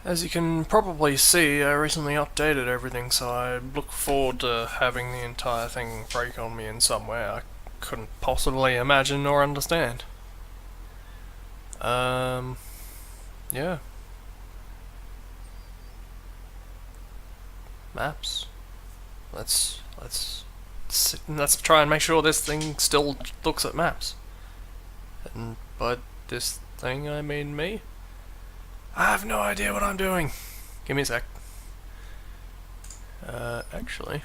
As you can probably see, I recently updated everything, so I look forward to having the entire thing break on me in some way I couldn't possibly imagine or understand. Yeah. Maps. Let's try and make sure this thing still looks at maps. And by this thing, I mean me. I have no idea what I'm doing. Give me a sec. Actually,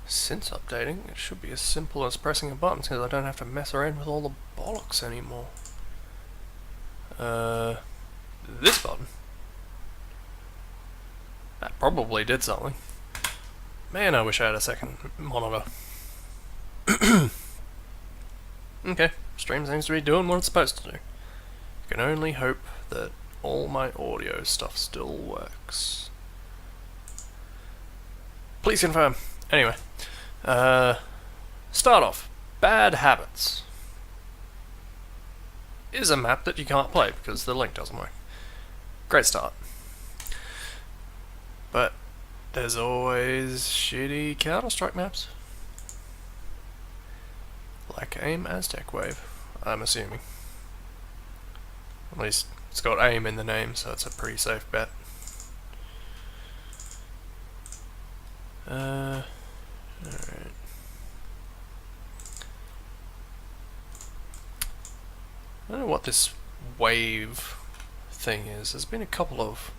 since updating, it should be as simple as pressing a button, because I don't have to mess around with all the bollocks anymore. This button. That probably did something. Man, I wish I had a second monitor. Okay, stream seems to be doing what it's supposed to do. I can only hope that all my audio stuff still works. Please confirm. Anyway, start off. Bad Habits is a map that you can't play because the link doesn't work. Great start. But there's always shitty Counter-Strike maps. Like AIM Aztec Wave, I'm assuming. At least it's got AIM in the name, so it's a pretty safe bet. Alright. I don't know what this wave thing is. There's been a couple of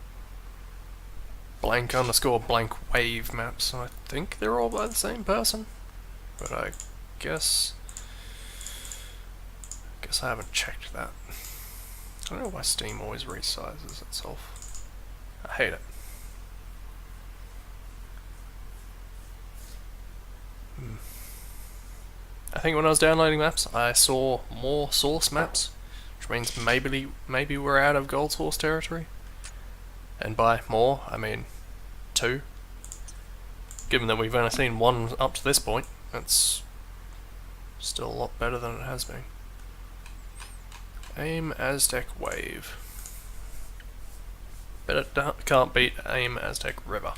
blank_blank wave maps, and I think they're all by the same person. But I guess I haven't checked that. I don't know why Steam always resizes itself. I hate it. I think when I was downloading maps, I saw more source maps, which means maybe we're out of gold source territory. And by more, I mean 2. Given that we've only seen 1 up to this point, that's still a lot better than it has been. AIM Aztec Wave. But it can't beat AIM Aztec River.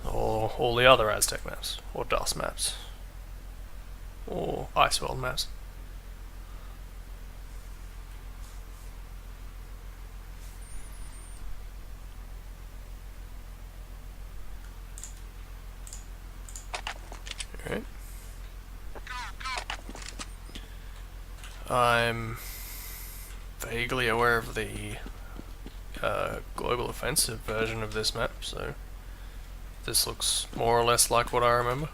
Or all the other Aztec maps. Or Dust maps. Or Ice World maps. Alright. I'm vaguely aware of the global offensive version of this map, so this looks more or less like what I remember.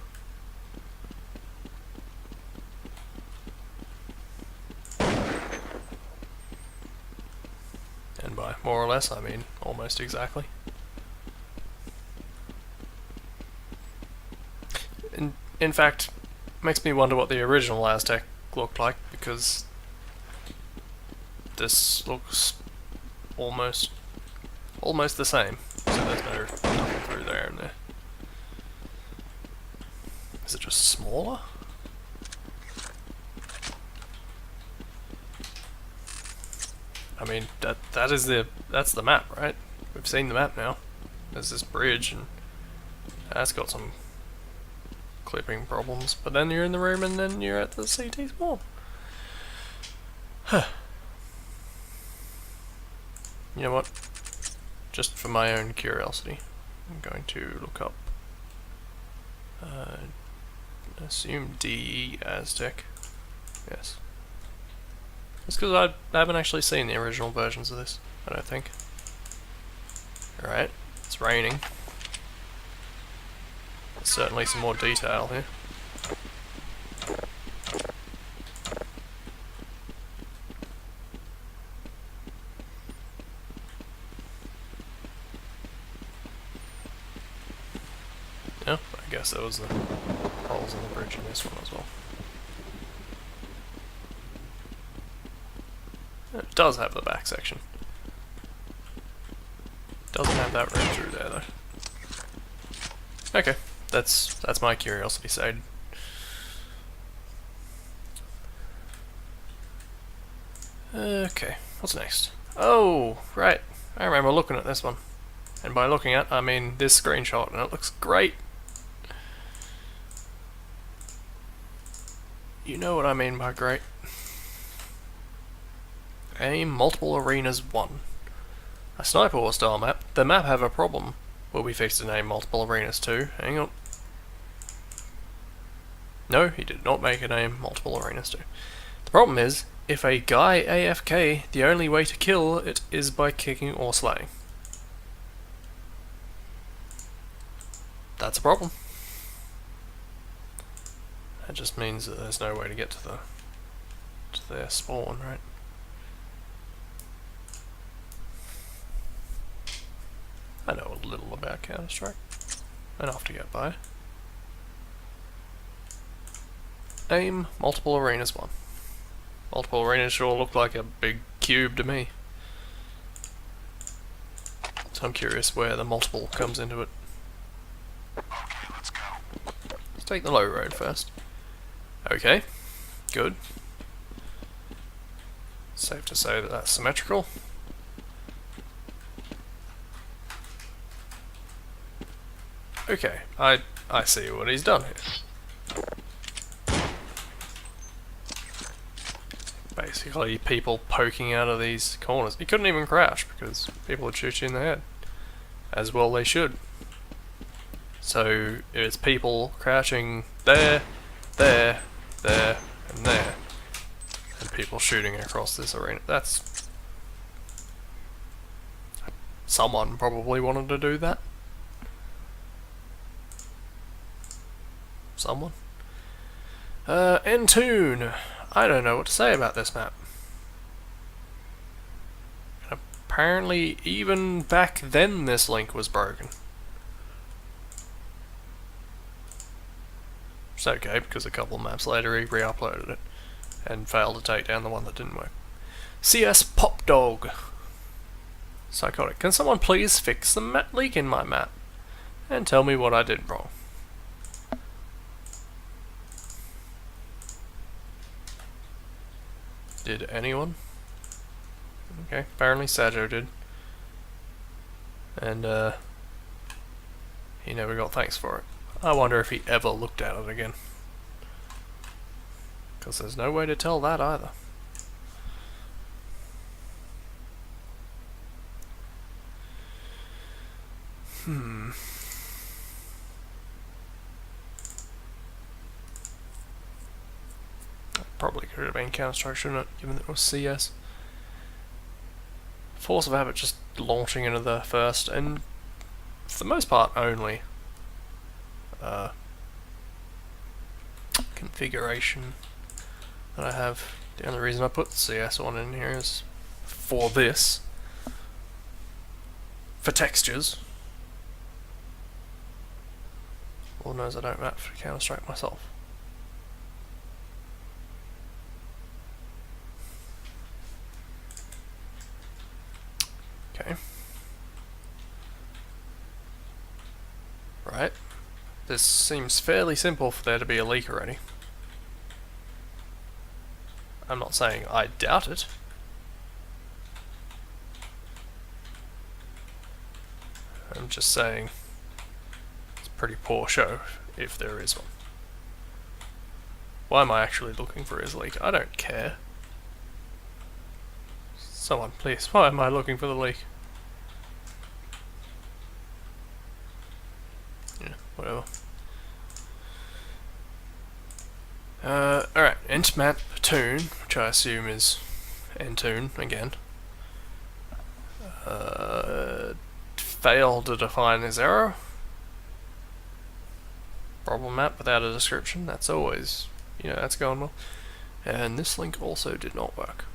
And by more or less, I mean almost exactly. In fact, makes me wonder what the original Aztec looked like, because this looks almost the same. So there's nothing through there and there. Is it just smaller? I mean, that's the map, right? We've seen the map now. There's this bridge, and that's got some clipping problems. But then you're in the room, and then you're at the CT spawn. Huh. You know what? Just for my own curiosity, I'm going to look up. Assume DE Aztec. Yes. It's because I haven't actually seen the original versions of this, I don't think. Alright, it's raining. There's certainly some more detail here. Yeah, I guess there was the holes in the bridge in this one as well. It does have the back section. Doesn't have that road through there though. Okay, that's my curiosity side. Okay, what's next? Oh, right. I remember looking at this one. And by looking at, I mean this screenshot, and it looks great. You know what I mean by great. Aim Multiple Arenas 1. A Sniper War style map. The map have a problem. Will be fixed in Aim Multiple Arenas 2. Hang on. No, he did not make a Aim Multiple Arenas 2. The problem is, if a guy AFK, the only way to kill it is by kicking or slaying. That's a problem. That just means that there's no way to get to their spawn, right? I know a little about Counter-Strike. Enough to get by. Aim Multiple Arenas 1. Multiple Arenas sure look like a big cube to me. So I'm curious where the multiple comes into it. Okay, let's go. Let's take the low road first. Okay, good. Safe to say that that's symmetrical. Okay, I see what he's done here. Basically, people poking out of these corners. He couldn't even crouch because people would shoot you in the head. As well they should. So, it's people crouching there, there, there, and there. And people shooting across this arena. That's... Someone probably wanted to do that. Someone. Entune. I don't know what to say about this map. And apparently, even back then this link was broken. It's okay, because a couple maps later he re-uploaded it and failed to take down the one that didn't work. CS Pop Dog. Psychotic. Can someone please fix the leak in my map and tell me what I did wrong? Did anyone? Okay, apparently Sajo did. And, he never got thanks for it. I wonder if he ever looked at it again. Because there's no way to tell that either. Probably could have been Counter-Strike, shouldn't it, given that it was CS. Force of habit just launching into the first, and for the most part only, configuration that I have. The only reason I put the CS one in here is for this. For textures. Lord knows I don't map for Counter-Strike myself. Okay. Right. This seems fairly simple for there to be a leak already. I'm not saying I doubt it. I'm just saying it's a pretty poor show, if there is one. Why am I actually looking for his leak? I don't care. Someone, please, why am I looking for the leak? Yeah, whatever. Alright, int map tune, which I assume is Entune again. Failed to define his error. Problem map without a description, that's always, you know, that's going well. And this link also did not work.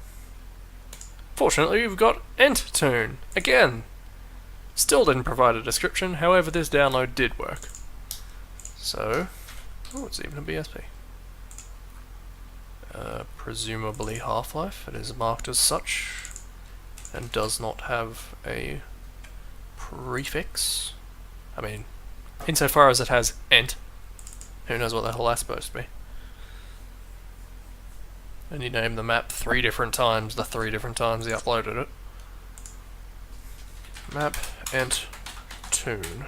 Fortunately, we've got Entune again. Still didn't provide a description, however this download did work. So, oh, it's even a BSP. Presumably Half-Life, it is marked as such, and does not have a prefix. I mean, insofar as it has ent, who knows what the hell that's supposed to be. And he named the map 3 different times, the 3 different times he uploaded it. map ent tune.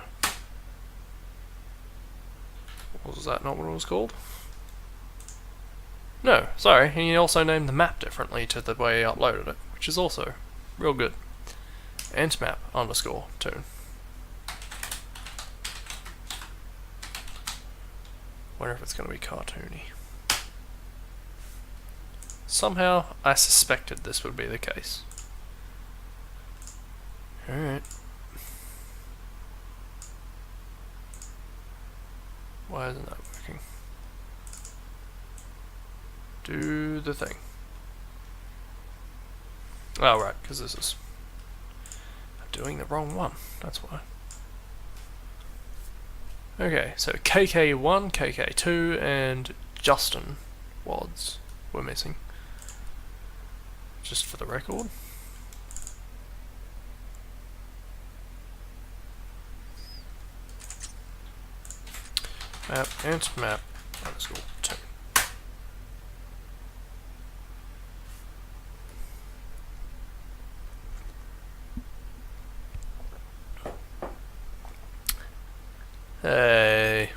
Was that not what it was called? No, sorry, he also named the map differently to the way he uploaded it, which is also real good. Ent map underscore tune. Wonder if it's going to be cartoony. Somehow, I suspected this would be the case. Alright. Why isn't that working? Do the thing. Oh, right, because this is... I'm doing the wrong one, that's why. Okay, so KK1, KK2, and Justin Wads were missing. Just for the record. Map ent map underscore tune. Hey,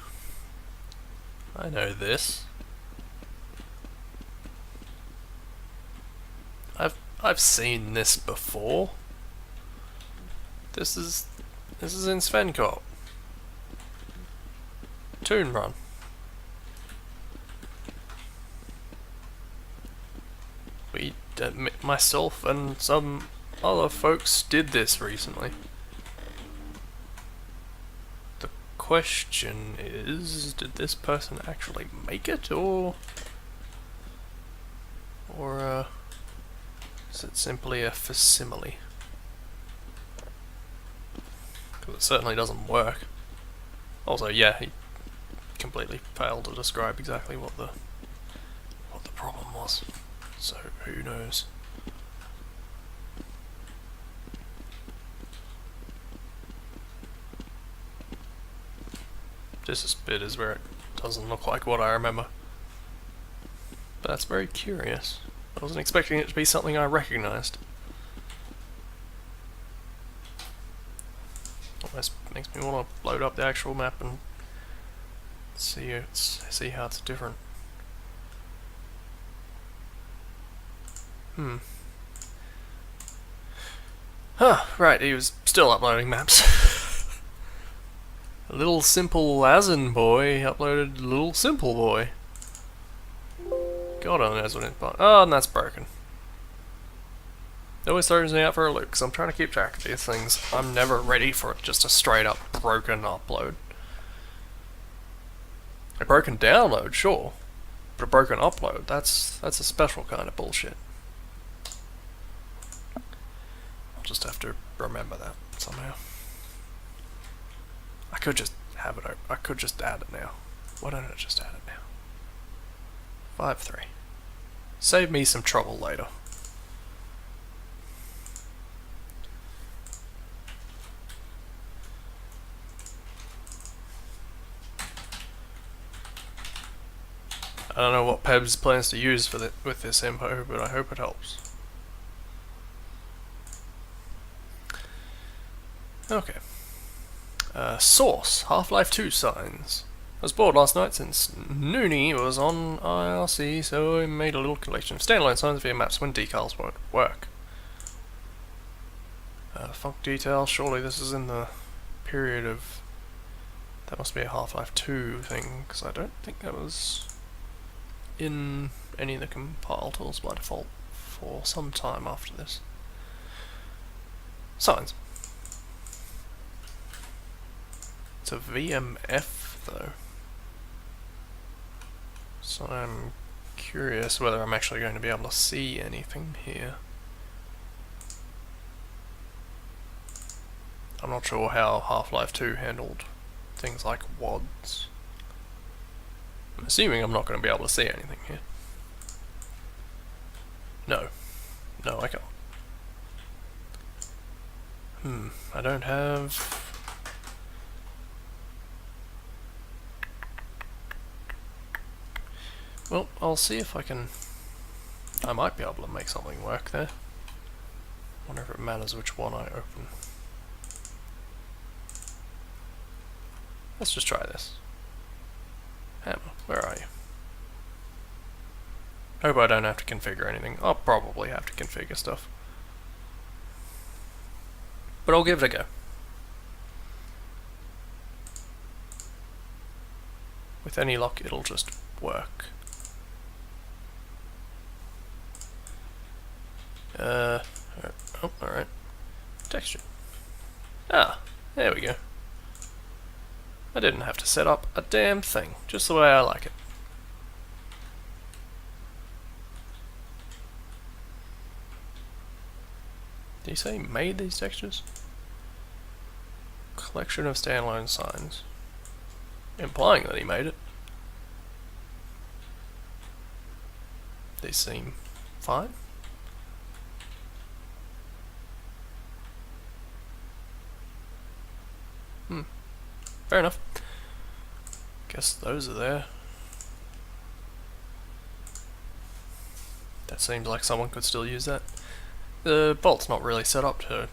I know this. I've seen this before. This is in Svenkop. Toon Run. Myself and some other folks did this recently. The question is, did this person actually make it, or is it simply a facsimile? Because it certainly doesn't work. Also, yeah, he completely failed to describe exactly what the problem was. So who knows? This bit is where it doesn't look like what I remember. But that's very curious. I wasn't expecting it to be something I recognized. Almost makes me want to load up the actual map and see how it's different. Right, he was still uploading maps. Little Simple Asin Boy uploaded Little Simple Boy. God only knows what it's about. Oh, and that's broken. It always throws me out for a loop, because I'm trying to keep track of these things. I'm never ready for just a straight up broken upload. A broken download, sure. But a broken upload, that's a special kind of bullshit. I'll just have to remember that somehow. I could just have it. I could just add it now. Why don't I just add it now? 5.3. Save me some trouble later. I don't know what Pebs plans to use with this info, but I hope it helps. Okay. Source, Half-Life 2 signs. I was bored last night since Noonie was on IRC, so I made a little collection of standalone signs via maps when decals won't work. Funk detail, surely this is in the period of... That must be a Half-Life 2 thing, because I don't think that was in any of the compile tools by default for some time after this. Signs. It's a VMF though, so I'm curious whether I'm actually going to be able to see anything here. I'm not sure how Half-Life 2 handled things like WADs. I'm assuming I'm not going to be able to see anything here. No. No, I can't. I don't have... Well, I'll see if I can... I might be able to make something work there. Wonder if it matters which one I open. Let's just try this. Hammer, where are you? Hope I don't have to configure anything. I'll probably have to configure stuff. But I'll give it a go. With any luck, it'll just work. Oh, alright. Texture. Ah, there we go. I didn't have to set up a damn thing, just the way I like it. Did he say he made these textures? Collection of standalone signs. Implying that he made it. They seem fine. Fair enough. Guess those are there. That seems like someone could still use that. The bolt's not really set up to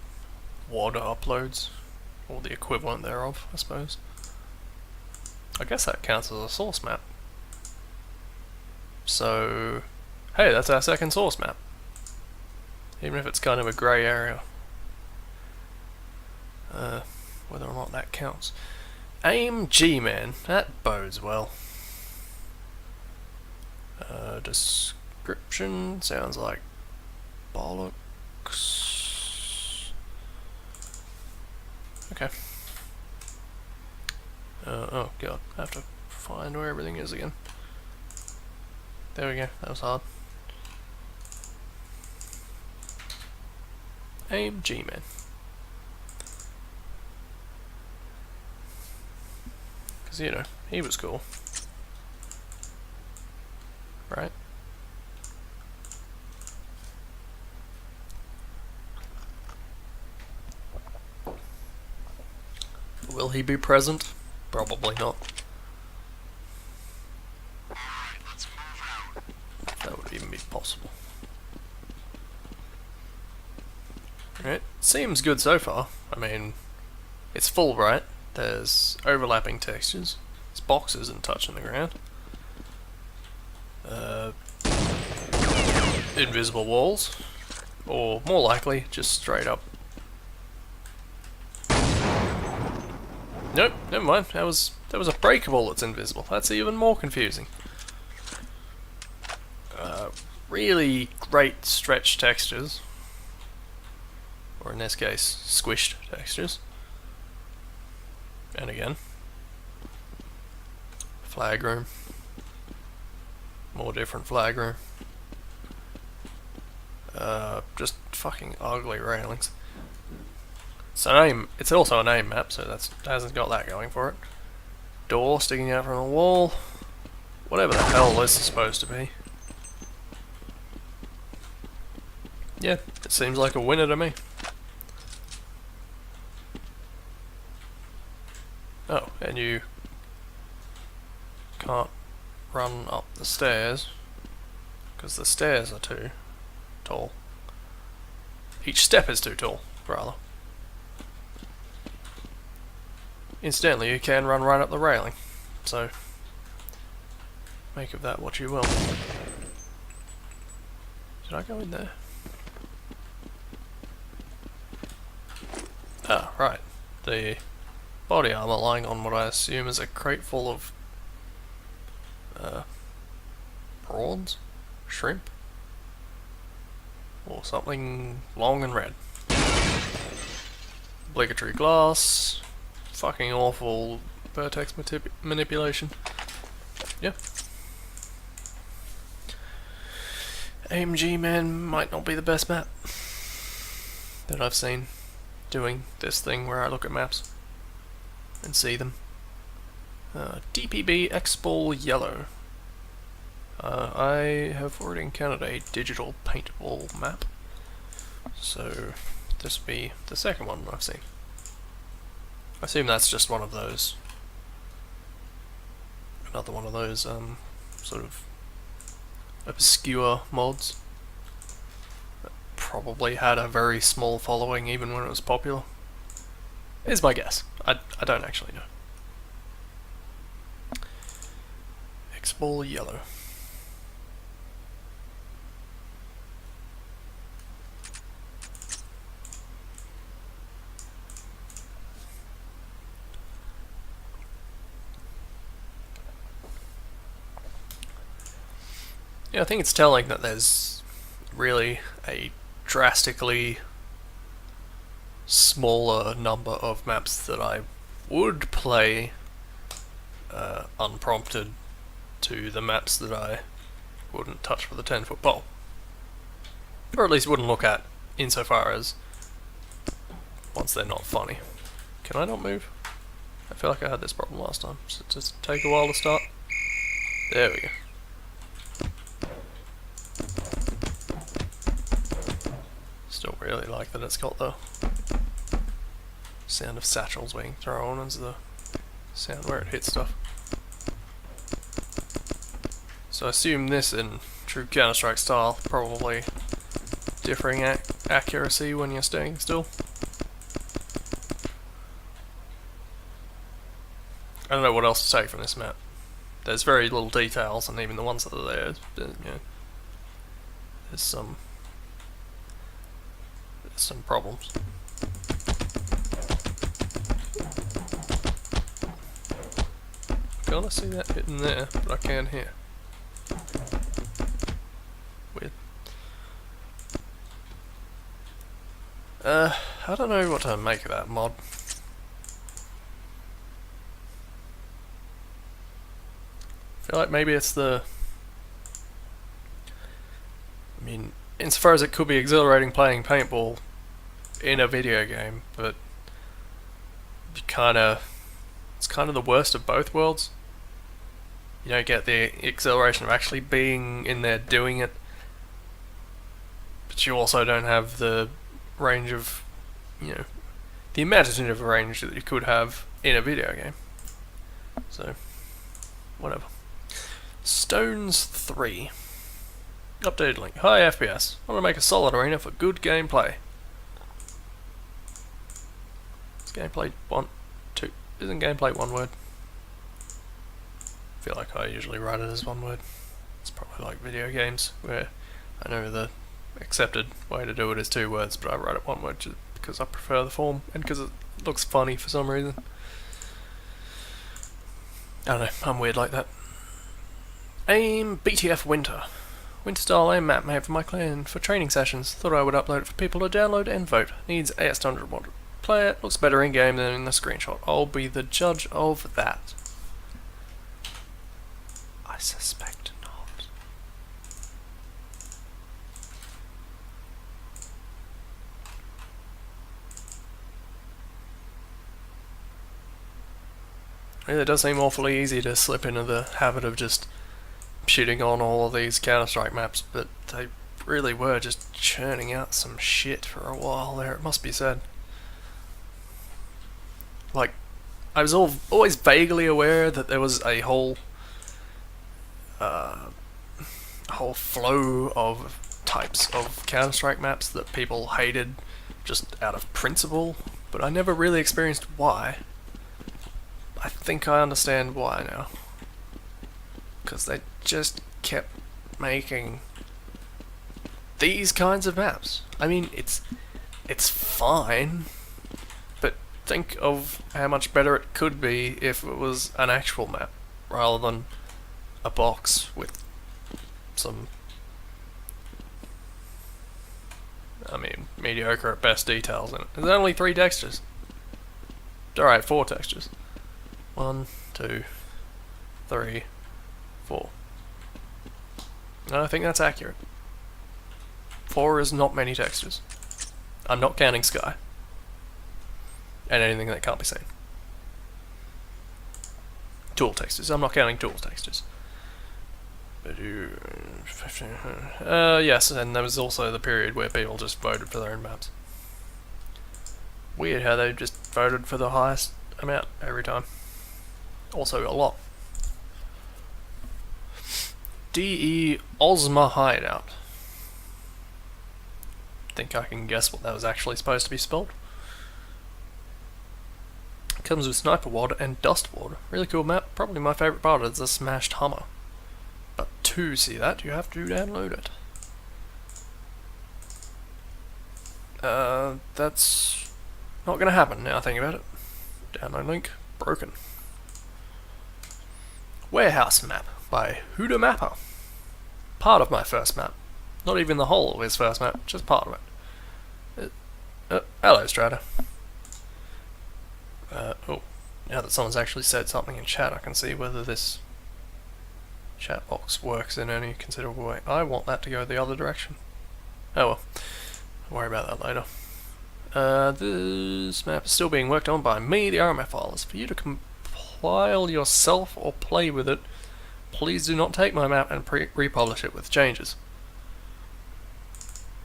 water uploads, or the equivalent thereof, I suppose. I guess that counts as a source map. So, hey, that's our second source map. Even if it's kind of a grey area. Whether or not that counts. Aim G-Man, that bodes well. Description sounds like bollocks. Okay. Oh god, I have to find where everything is again. There we go, that was hard. Aim G-Man. Because, you know, he was cool. Right? Will he be present? Probably not. Alright, let's move out. If that would even be possible. Right, seems good so far. I mean, it's full, right? There's overlapping textures. This box isn't touching the ground. Invisible walls. Or more likely, just straight up. Nope, never mind. That was a breakable that's invisible. That's even more confusing. Really great stretch textures. Or in this case, squished textures. And again. Flag room. More different flag room. Just fucking ugly railings. It's also a name map, so that hasn't got that going for it. Door sticking out from the wall. Whatever the hell this is supposed to be. Yeah, it seems like a winner to me. Oh, and you can't run up the stairs because the stairs are too tall. Each step is too tall, rather. Incidentally, you can run right up the railing, so make of that what you will. Did I go in there? Ah, right. The body armor lying on what I assume is a crate full of prawns? Shrimp? Or something long and red. Obligatory glass. Fucking awful vertex manipulation. Yeah. Aim G-Man might not be the best map that I've seen doing this thing where I look at maps and see them. DPB X-Ball Yellow. I have already encountered a digital paintball map, so this will be the second one I've seen. I assume that's just one of those. Another one of those sort of obscure mods that probably had a very small following even when it was popular. Is my guess. I don't actually know. X ball yellow. Yeah, I think it's telling that there's really a drastically smaller number of maps that I would play unprompted to the maps that I wouldn't touch with a 10-foot pole. Or at least wouldn't look at insofar as once they're not funny. Can I not move? I feel like I had this problem last time. So just take a while to start. There we go. Still really like that it's got the sound of satchels being thrown as the sound where it hits stuff. So I assume this in true Counter-Strike style, probably differing accuracy when you're staying still. I don't know what else to take from this map. There's very little details, and even the ones that are there, you know, there's some problems. Can't I see that hitting there, but I can here. Weird. I don't know what to make of that mod. I feel like maybe it's the... I mean, insofar as it could be exhilarating playing paintball in a video game, but it's kind of the worst of both worlds. You don't get the exhilaration of actually being in there doing it, but you also don't have the range of, you know, the imaginative range that you could have in a video game. So, whatever. Stones 3. Updated link. Hi FPS. I want to make a solid arena for good gameplay. Is gameplay 1, 2? Isn't gameplay one word? I feel like I usually write it as one word. It's probably like video games, where I know the accepted way to do it is 2 words, but I write it one word just because I prefer the form and because it looks funny for some reason. I don't know, I'm weird like that. AIM BTF Winter. Winter style AIM map made for my clan for training sessions. Thought I would upload it for people to download and vote. Needs AS100 mod. Play it, looks better in game than in the screenshot. I'll be the judge of that. I suspect not. It does seem awfully easy to slip into the habit of just shitting on all of these Counter-Strike maps, but they really were just churning out some shit for a while there, it must be said. Like, I was always vaguely aware that there was a whole flow of types of Counter-Strike maps that people hated just out of principle, but I never really experienced why. I think I understand why now. Because they just kept making these kinds of maps. I mean, it's fine, but think of how much better it could be if it was an actual map, rather than a box with some, I mean, mediocre at best details in it. There's only 3 textures. Alright, 4 textures. 1, 2, 3, 4. No, I think that's accurate. 4 is not many textures. I'm not counting sky. And anything that can't be seen. Tool textures. I'm not counting tool textures. Yes, and there was also the period where people just voted for their own maps. Weird how they just voted for the highest amount every time. Also a lot. DE Ozma Hideout. Think I can guess what that was actually supposed to be spelled. Comes with Sniper Wad and Dust Wad. Really cool map. Probably my favourite part is the smashed Hummer. But to see that, you have to download it. That's not going to happen now I think about it. Download link broken. Warehouse map by Huda Mapper. Part of my first map. Not even the whole of his first map, just part of it. Hello, Strata. Oh, now that someone's actually said something in chat, I can see whether this chat box works in any considerable way. I want that to go the other direction. Oh well, I'll worry about that later. This map is still being worked on by me, the RMF file. Is for you to compile yourself or play with it. Please do not take my map and republish it with changes.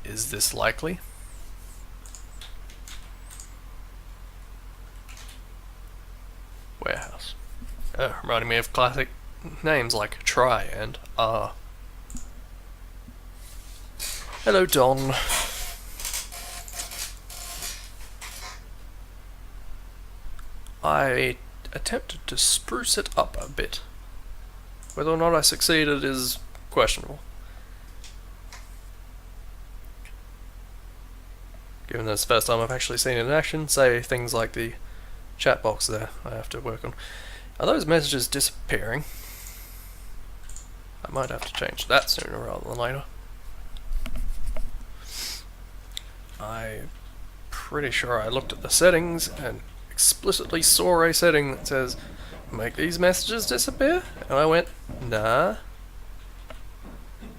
Is this likely? Warehouse. Reminding me of classic names like Try and R. Hello, Don. I attempted to spruce it up a bit. Whether or not I succeeded is questionable. Given that it's the first time I've actually seen it in action, say things like the chat box there I have to work on. Are those messages disappearing? I might have to change that sooner rather than later. I'm pretty sure I looked at the settings and explicitly saw a setting that says make these messages disappear, and I went nah.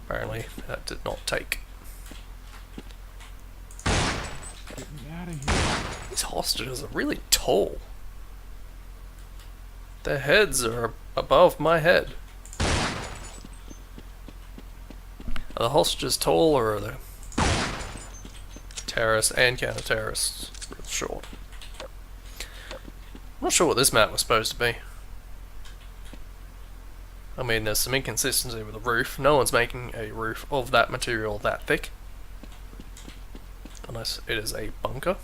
Apparently that did not take. Get me out of here. These hostages are really tall. Their heads are above my head. Are the hostages tall, or are the terrorists and counter-terrorists short? I'm not sure what this map was supposed to be. I mean, there's some inconsistency with the roof. No one's making a roof of that material that thick. Unless it is a bunker,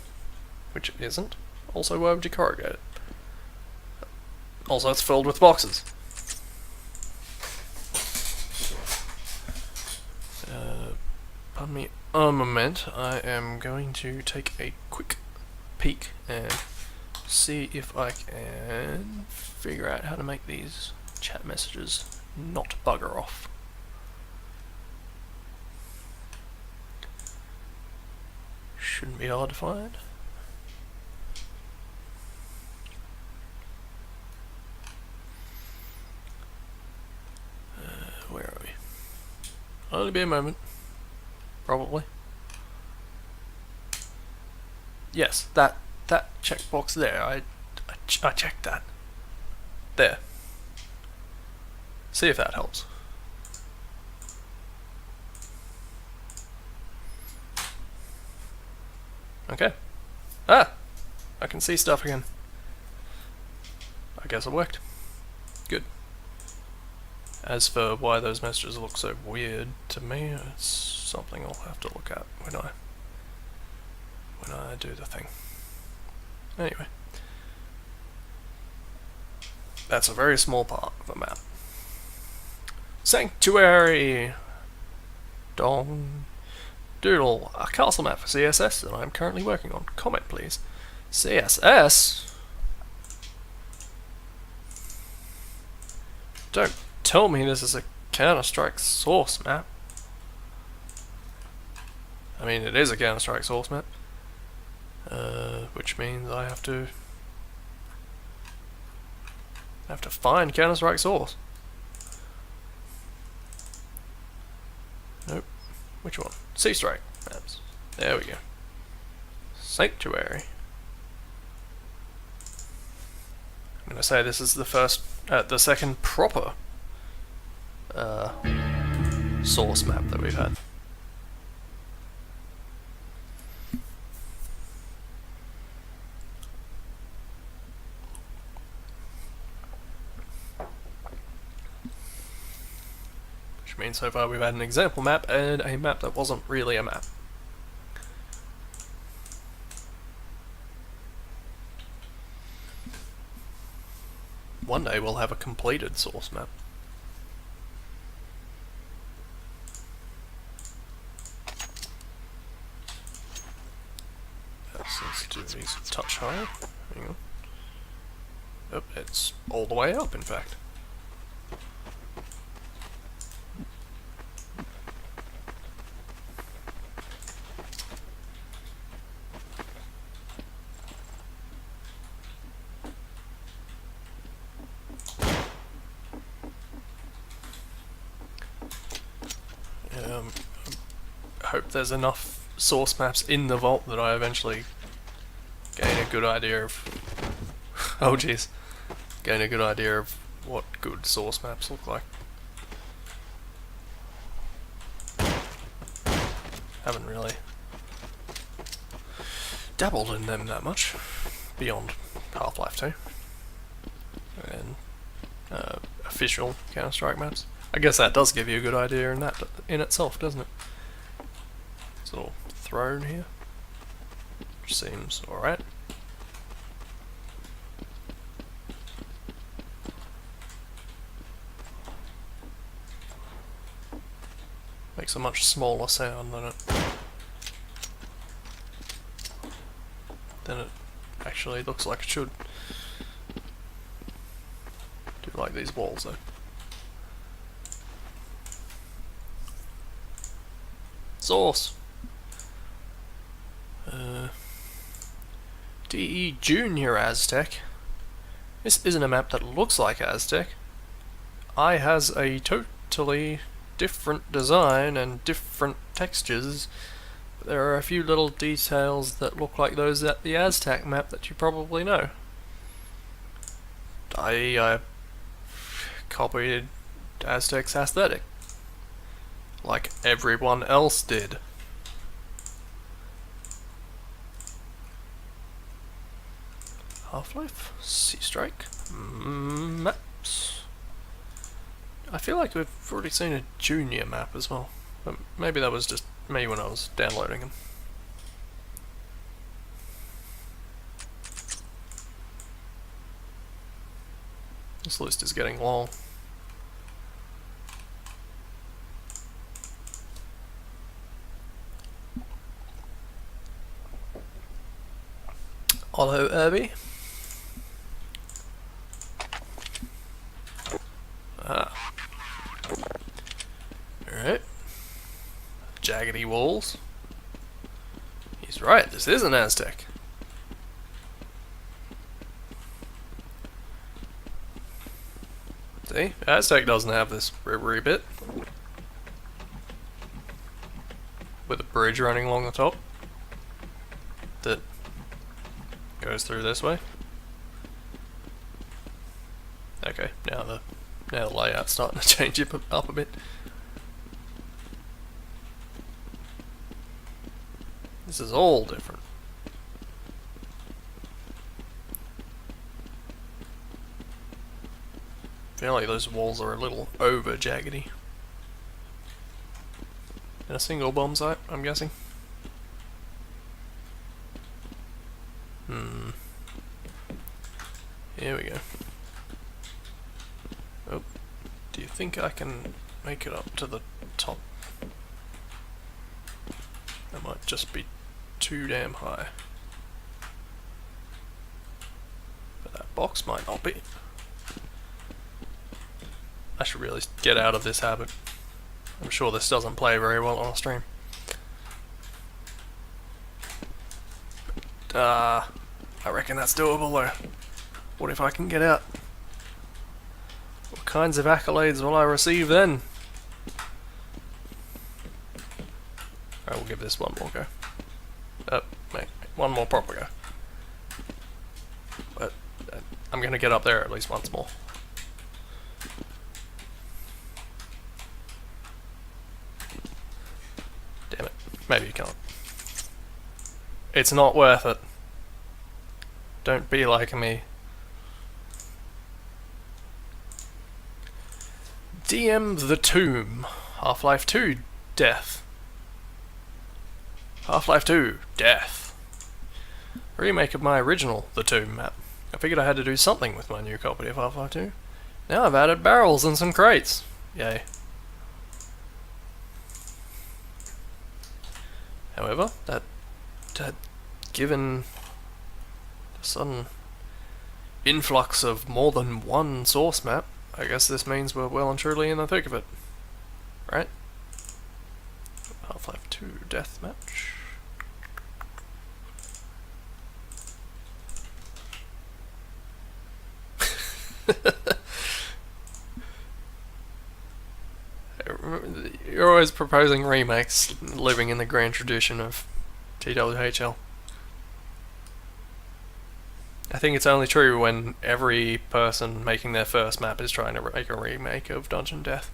which it isn't. Also, why would you corrugate it? Also, it's filled with boxes. Pardon me a moment. I am going to take a quick peek and see if I can figure out how to make these chat messages not bugger off. Shouldn't be hard to find. Where are we? Only be a moment. Probably. Yes, that checkbox there. I checked that. There. See if that helps. Okay. Ah! I can see stuff again. I guess it worked. Good. As for why those messages look so weird to me, it's something I'll have to look at when I do the thing. Anyway. That's a very small part of a map. Sanctuary! Dong. Doodle, a castle map for CSS that I'm currently working on. Comment please. CSS? Don't tell me this is a Counter-Strike source map. I mean, it is a Counter-Strike source map. Which means I have to find Counter-Strike source. Nope. Which one? C-Strike maps. There we go. Sanctuary. I'm gonna say this is the second proper source map that we've had. Which means so far we've had an example map and a map that wasn't really a map. One day we'll have a completed source map. let's do these a touch higher. Hang on. Oh, it's all the way up, in fact. I hope there's enough source maps in the vault that I eventually gain a good idea of oh jeez, gain a good idea of what good source maps look like. Haven't really dabbled in them that much beyond Half-Life 2 and official Counter-Strike maps. I guess that does give you a good idea in that in itself, doesn't it? It's all thrown here, which seems alright. Makes a much smaller sound than it actually looks like it should. Do like these walls though. Source. DE Junior Aztec. This isn't a map that looks like Aztec. I has a totally different design and different textures. But there are a few little details that look like those at the Aztec map that you probably know. I copied Aztec's aesthetic, like everyone else did. Half-Life? Sea Strike? Maps? I feel like we've already seen a junior map as well. But maybe that was just me when I was downloading them. This list is getting long. Hello, Irby. Alright. Jaggedy walls. He's right, this is an Aztec. See? Aztec doesn't have this rivery bit with a bridge running along the top that goes through this way. Okay, now the layout's starting to change it up a bit. This is all different. I feel like those walls are a little over jaggedy. In a single bomb site, I'm guessing. Here we go. Oh, do you think I can make it up to the top? That might just be too damn high. But that box might not be. I should really get out of this habit. I'm sure this doesn't play very well on a stream. I reckon that's doable though. What if I can get out? What kinds of accolades will I receive then? I will give this one more go. Mate, one more proper go. But I'm gonna get up there at least once more. Damn it. Maybe you can't. It's not worth it. Don't be like me. DM the Tomb. Half-Life 2 Death. Half-Life 2 Death. Remake of my original The Tomb map. I figured I had to do something with my new copy of Half-Life 2. Now I've added barrels and some crates. Yay. However, that given the sudden influx of more than one source map, I guess this means we're well and truly in the thick of it. Right? Half-Life 2 deathmatch. You're always proposing remakes, living in the grand tradition of TWHL. I think it's only true when every person making their first map is trying to make a remake of Dungeon Death.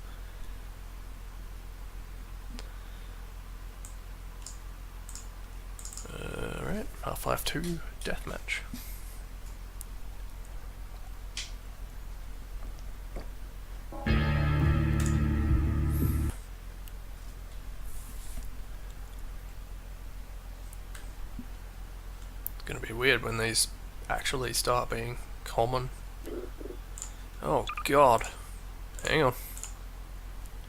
Alright, Half-Life 2 deathmatch. It's gonna be weird when these actually start being common. Oh god. Hang on.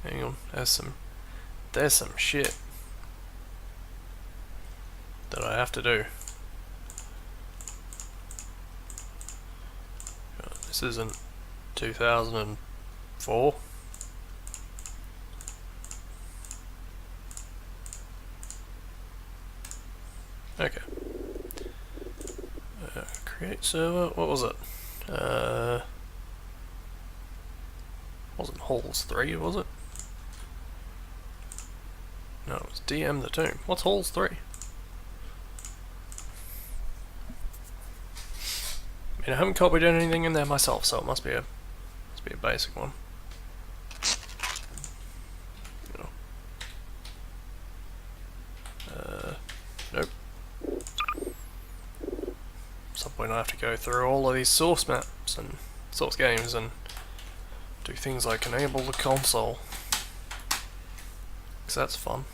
Hang on. There's some shit that I have to do. This isn't 2004. Okay. Create server. What was it? Wasn't Halls 3, was it? No, it was DM the Tomb. What's Halls 3? I mean, I haven't copied anything in there myself, so it must be a basic one. You know. Nope. At some point I have to go through all of these source maps and source games and do things like enable the console. 'Cause that's fun.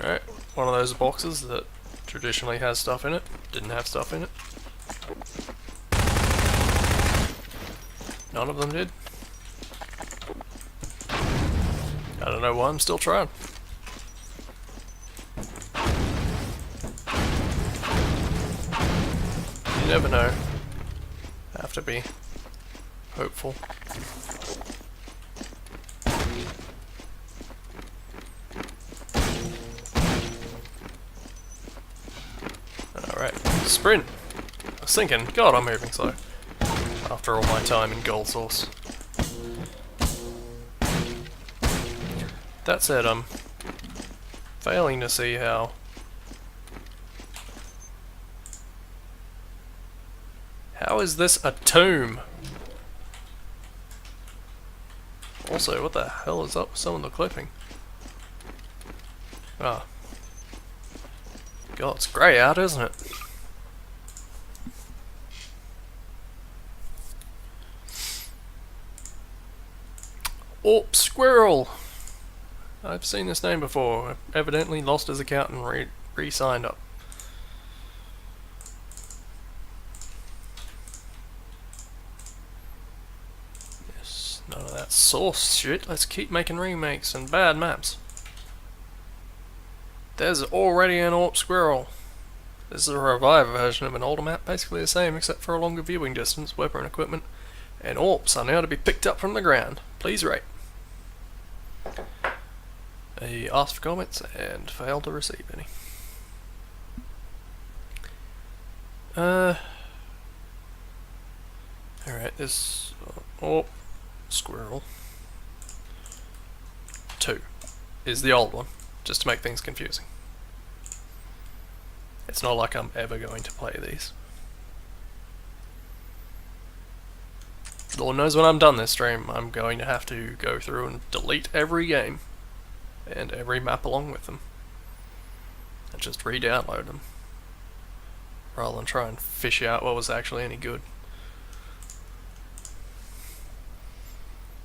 Alright, one of those boxes that traditionally has stuff in it, didn't have stuff in it. None of them did. I don't know why I'm still trying. You never know. Have to be hopeful. Alright, sprint! I was thinking, God, I'm moving slow. After all my time in Gold Source. That said, I'm failing to see how is this a tomb? Also, what the hell is up with some of the clipping? Ah. God, it's grey out, isn't it? Orp Squirrel! I've seen this name before. Evidently lost his account and re-signed up. Yes, none of that source shit. Let's keep making remakes and bad maps. There's already an Orp Squirrel. This is a revived version of an older map, basically the same except for a longer viewing distance, weapon equipment, and Orps are now to be picked up from the ground. Please rate. He asked for comments and failed to receive any. Alright, this Orp Squirrel 2 is the old one, just to make things confusing. It's not like I'm ever going to play these. Lord knows when I'm done this stream, I'm going to have to go through and delete every game and every map along with them and just re-download them rather than try and fish out what was actually any good.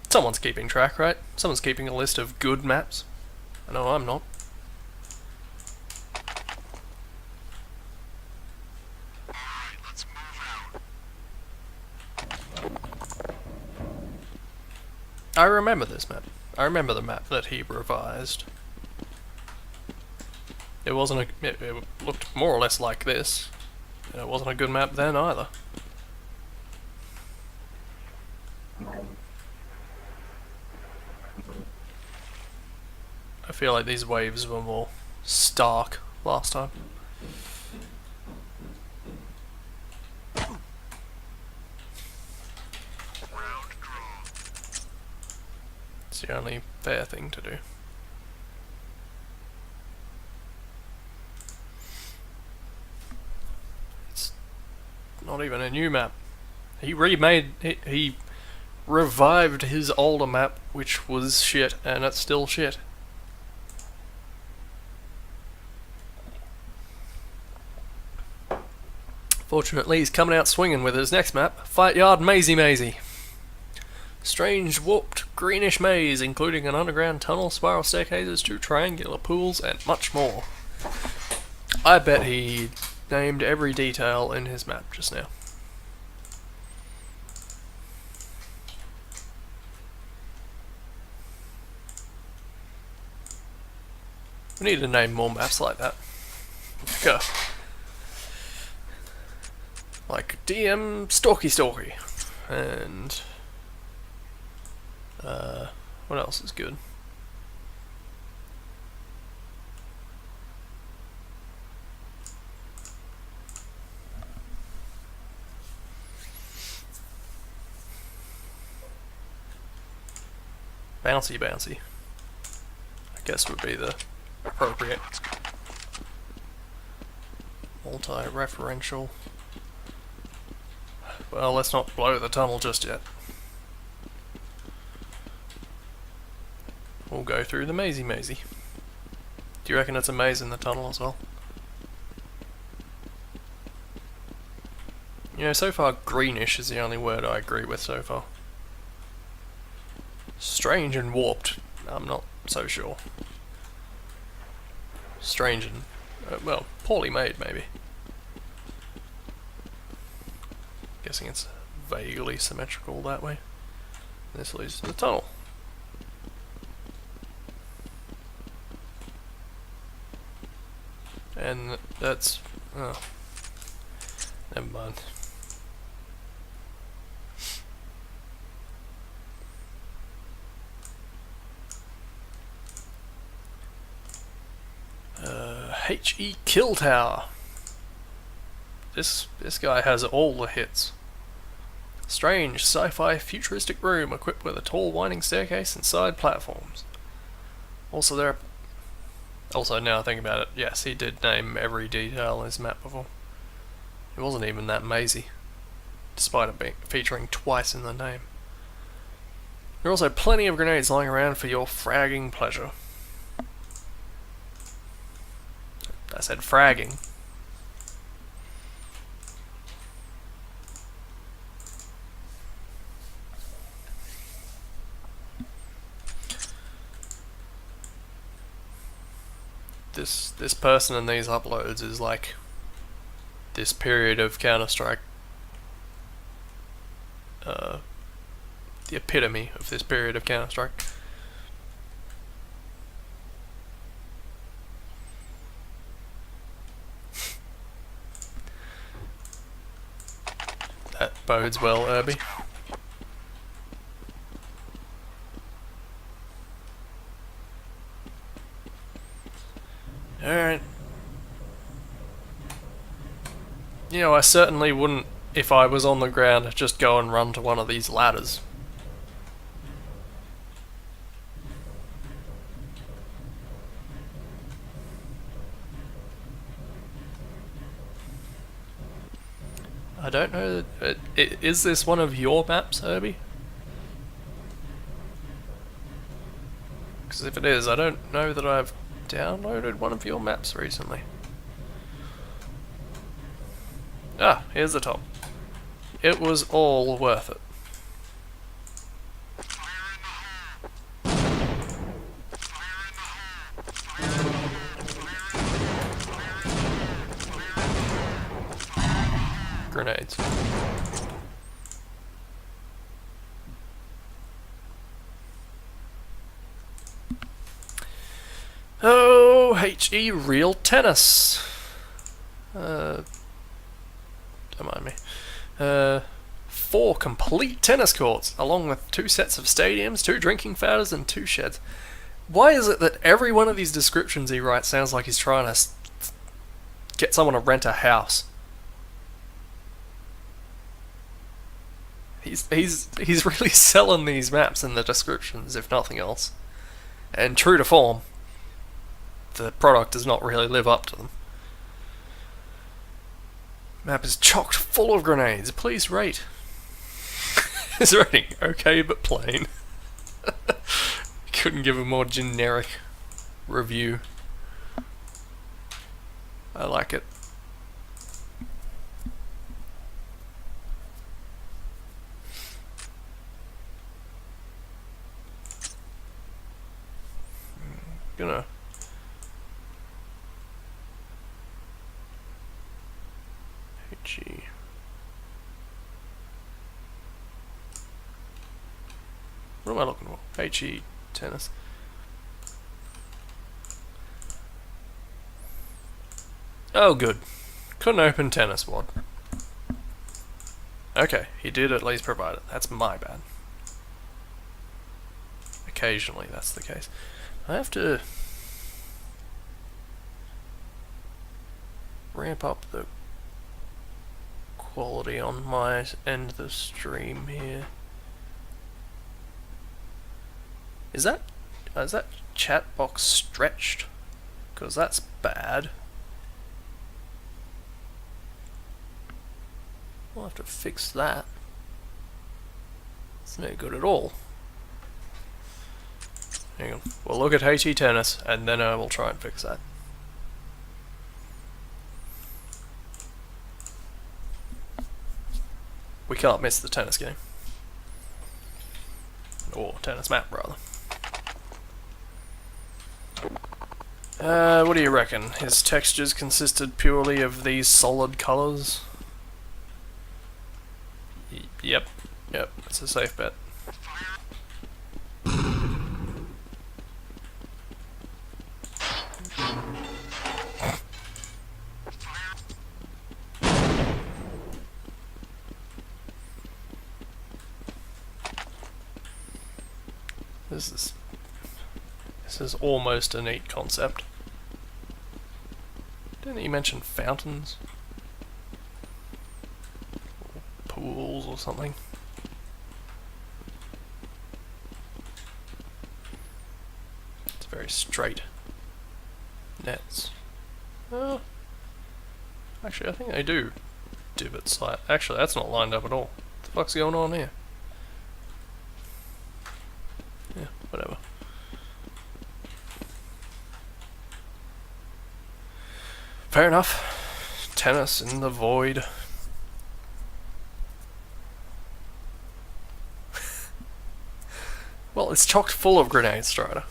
Someone's keeping track, right? Someone's keeping a list of good maps. I know I'm not. Alright, let's move out. I remember this map. I remember the map that he revised. it wasn't it looked more or less like this. And it wasn't a good map then either. I feel like these waves were more stark last time. Round draw. It's the only fair thing to do. It's not even a new map. He revived his older map, which was shit, and it's still shit. Fortunately, he's coming out swinging with his next map, Fight Yard Mazy Mazy. Strange, warped, greenish maze, including an underground tunnel, spiral staircases, 2 triangular pools, and much more. I bet he named every detail in his map just now. We need to name more maps like that. Go. Like DM Stalky, and what else is good? Bouncy, I guess would be the appropriate multi-referential. Well, let's not blow the tunnel just yet. We'll go through the mazy mazy. Do you reckon it's a maze in the tunnel as well? You know, so far greenish is the only word I agree with so far. Strange and warped, I'm not so sure. Strange and, well, poorly made maybe. Guessing it's vaguely symmetrical that way. This leads to the tunnel. And that's... oh. Never mind. H.E. Kill Tower. This guy has all the hits. Strange, sci-fi futuristic room equipped with a tall winding staircase and side platforms. Also now thinking about it, yes, he did name every detail in his map before. It wasn't even that mazy, despite it featuring twice in the name. There are also plenty of grenades lying around for your fragging pleasure. I said fragging. This person in these uploads is like this period of Counter-Strike, the epitome of this period of Counter-Strike. That bodes well, Irby. Alright. You know, I certainly wouldn't, if I was on the ground, just go and run to one of these ladders. I don't know, is this one of your maps, Herbie? Because if it is, I don't know that I've downloaded one of your maps recently. Ah, here's the top. It was all worth it. Grenades. Oh, HE Real Tennis. Don't mind me. 4 complete tennis courts, along with 2 sets of stadiums, 2 drinking fountains, and 2 sheds. Why is it that every one of these descriptions he writes sounds like he's trying to get someone to rent a house? He's really selling these maps in the descriptions, if nothing else. And true to form, the product does not really live up to them. Map is chocked full of grenades. Please rate. His rating, okay but plain. Couldn't give a more generic review. I like it. Gonna HE. What am I looking for? HE tennis. Oh, good. Couldn't open tennis wad. Okay, he did at least provide it. That's my bad. Occasionally, that's the case. I have to ramp up the quality on my end of the stream here. Is that chat box stretched? Because that's bad. We'll have to fix that. It's no good at all. Hang on. We'll look at HE Tennis and then we'll try and fix that. We can't miss the tennis game. Or tennis map, rather. What do you reckon? His textures consisted purely of these solid colours? Yep, it's a safe bet. This is almost a neat concept. Didn't he mention fountains? Or pools or something? It's very straight. Nets. Oh. Actually, I think they do divot side. Actually, that's not lined up at all. What the fuck's going on here? Yeah, whatever. Fair enough. Tennis in the void. Well, it's chocked full of grenade Strider.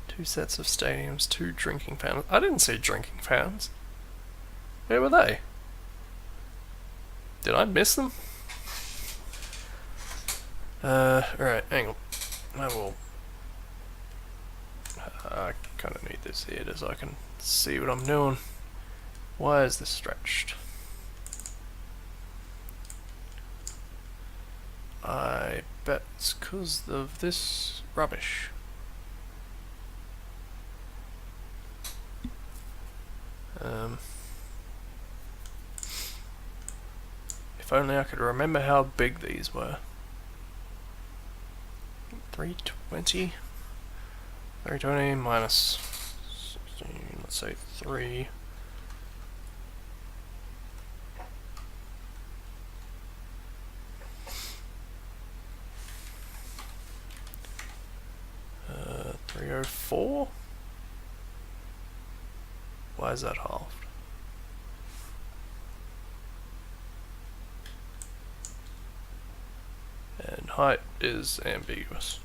2 sets of stadiums, 2 drinking fountains. I didn't see drinking fountains. Where were they? Did I miss them? Right, hang on. I kind of need this here so I can see what I'm doing. Why is this stretched? I bet it's because of this rubbish. If only I could remember how big these were. 320? 320 minus 16, let's say 3. Uh, 304? Why is that halved? And height is ambiguous.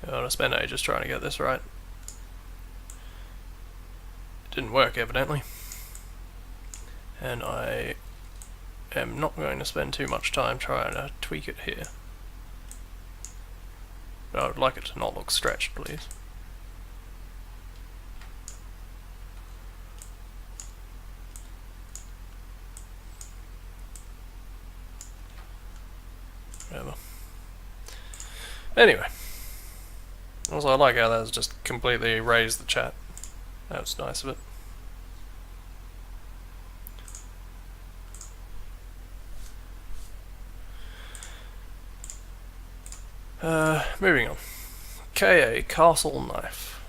I'm gonna spend ages trying to get this right. It didn't work, evidently. And I am not going to spend too much time trying to tweak it here. But I would like it to not look stretched, please. Whatever. Anyway. Also, I like how that's just completely erased the chat. That was nice of it. Moving on. KA Castle Knife.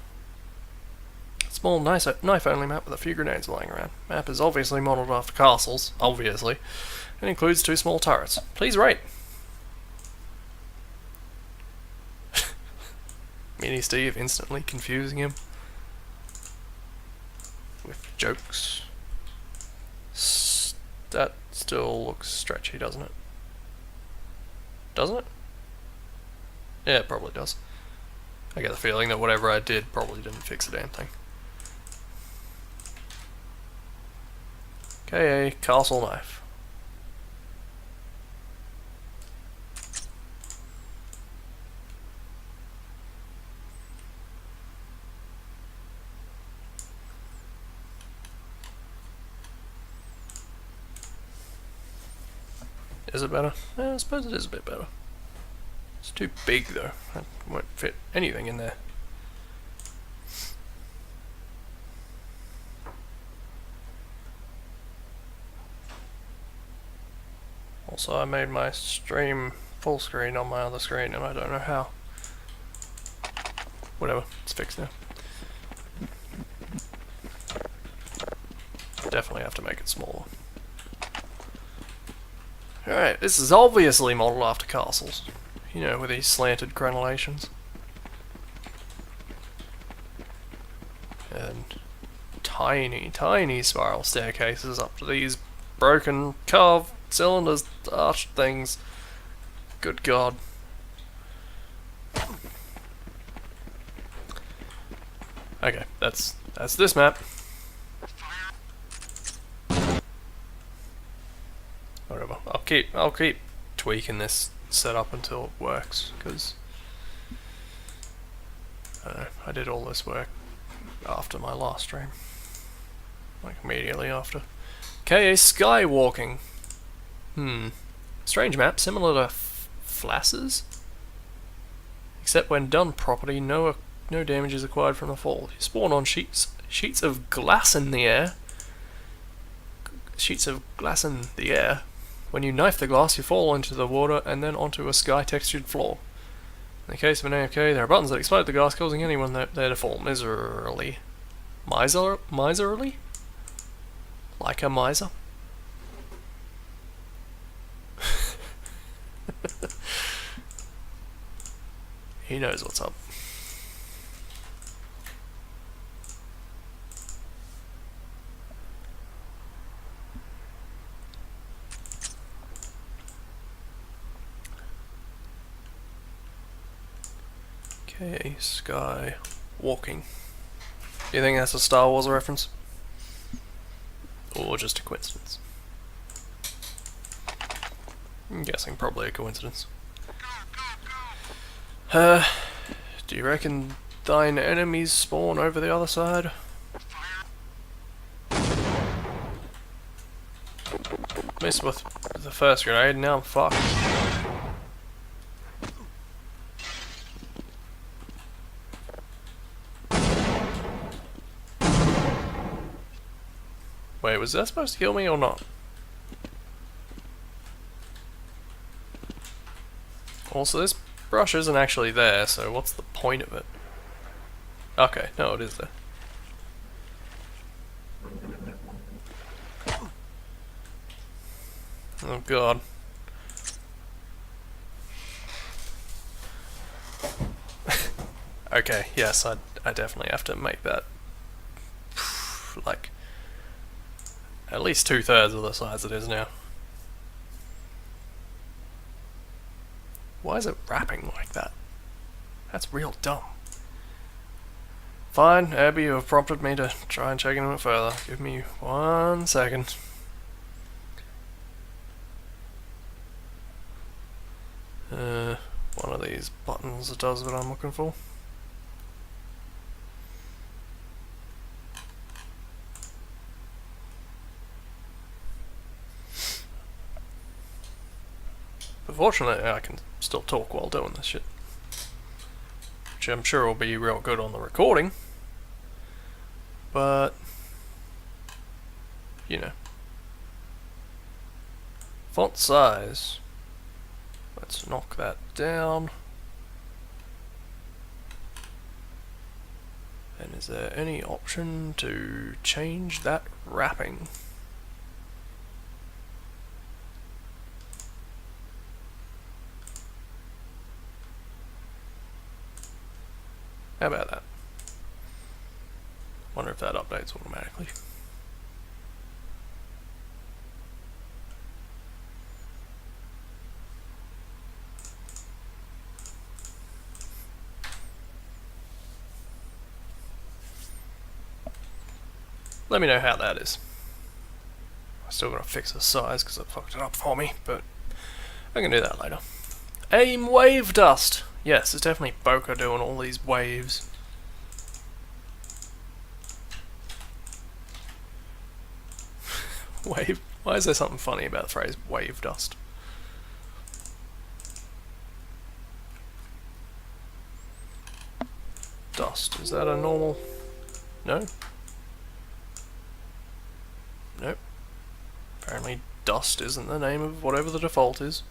Small knife only map with a few grenades lying around. Map is obviously modelled after castles, obviously, and includes 2 small turrets. Please rate. Mini Steve instantly confusing him with jokes. That still looks stretchy, doesn't it? Doesn't it? Yeah, it probably does. I get the feeling that whatever I did probably didn't fix a damn thing. KA Castle Knife. Is it better? I suppose it is a bit better. It's too big though. I won't fit anything in there. Also, I made my stream full screen on my other screen and I don't know how. Whatever, it's fixed now. Definitely have to make it smaller. Alright, this is obviously modelled after castles. You know, with these slanted crenellations. And tiny, tiny spiral staircases up to these broken, carved cylinders, arched things. Good God. Okay, that's this map. Whatever. I'll keep tweaking this setup until it works, because I did all this work after my last stream, like immediately after. KA Skywalking. Strange map, similar to Flasses, except when done properly, no damage is acquired from the fall. You spawn on sheets of glass in the air. Sheets of glass in the air. When you knife the glass, you fall into the water and then onto a sky-textured floor. In the case of an AFK, there are buttons that explode the glass, causing anyone there to fall miserly. Miserly? Like a miser? He knows what's up. Okay, Sky Walking. Do you think that's a Star Wars reference? Or just a coincidence? I'm guessing probably a coincidence. Do you reckon thine enemies spawn over the other side? Missed with the first grenade, now I'm fucked. Wait, was that supposed to kill me or not? Also, this brush isn't actually there, so what's the point of it? Okay, no, it is there. Oh god. Okay, yes, I definitely have to make that like at least 2/3 of the size it is now. Why is it wrapping like that? That's real dumb. Fine, Abby, you have prompted me to try and check into it further. Give me 1 second. One of these buttons that does what I'm looking for. But fortunately, I can still talk while doing this shit, which I'm sure will be real good on the recording. But you know, font size. Let's knock that down. And is there any option to change that wrapping? How about that? Wonder if that updates automatically. Let me know how that is. I'm still gonna fix the size because it fucked it up for me, but I can do that later. Aim wave dust! Yes, it's definitely Boca doing all these waves. Wave. Why is there something funny about the phrase wave dust? Dust. Is that a normal? No? Nope. Apparently dust isn't the name of whatever the default is.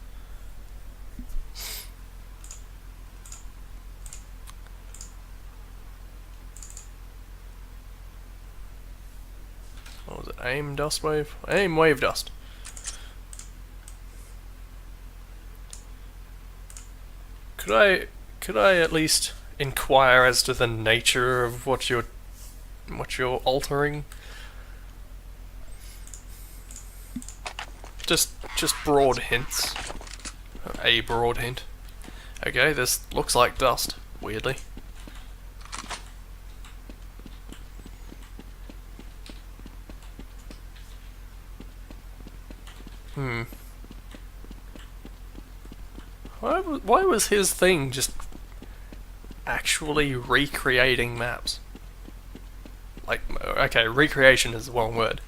What was it? Aim dust wave? Aim wave dust. Could I at least inquire as to the nature of what you're altering? Just broad hints. A broad hint. Okay, this looks like dust, weirdly. Why was his thing just actually recreating maps? Like, okay, recreation is the wrong word.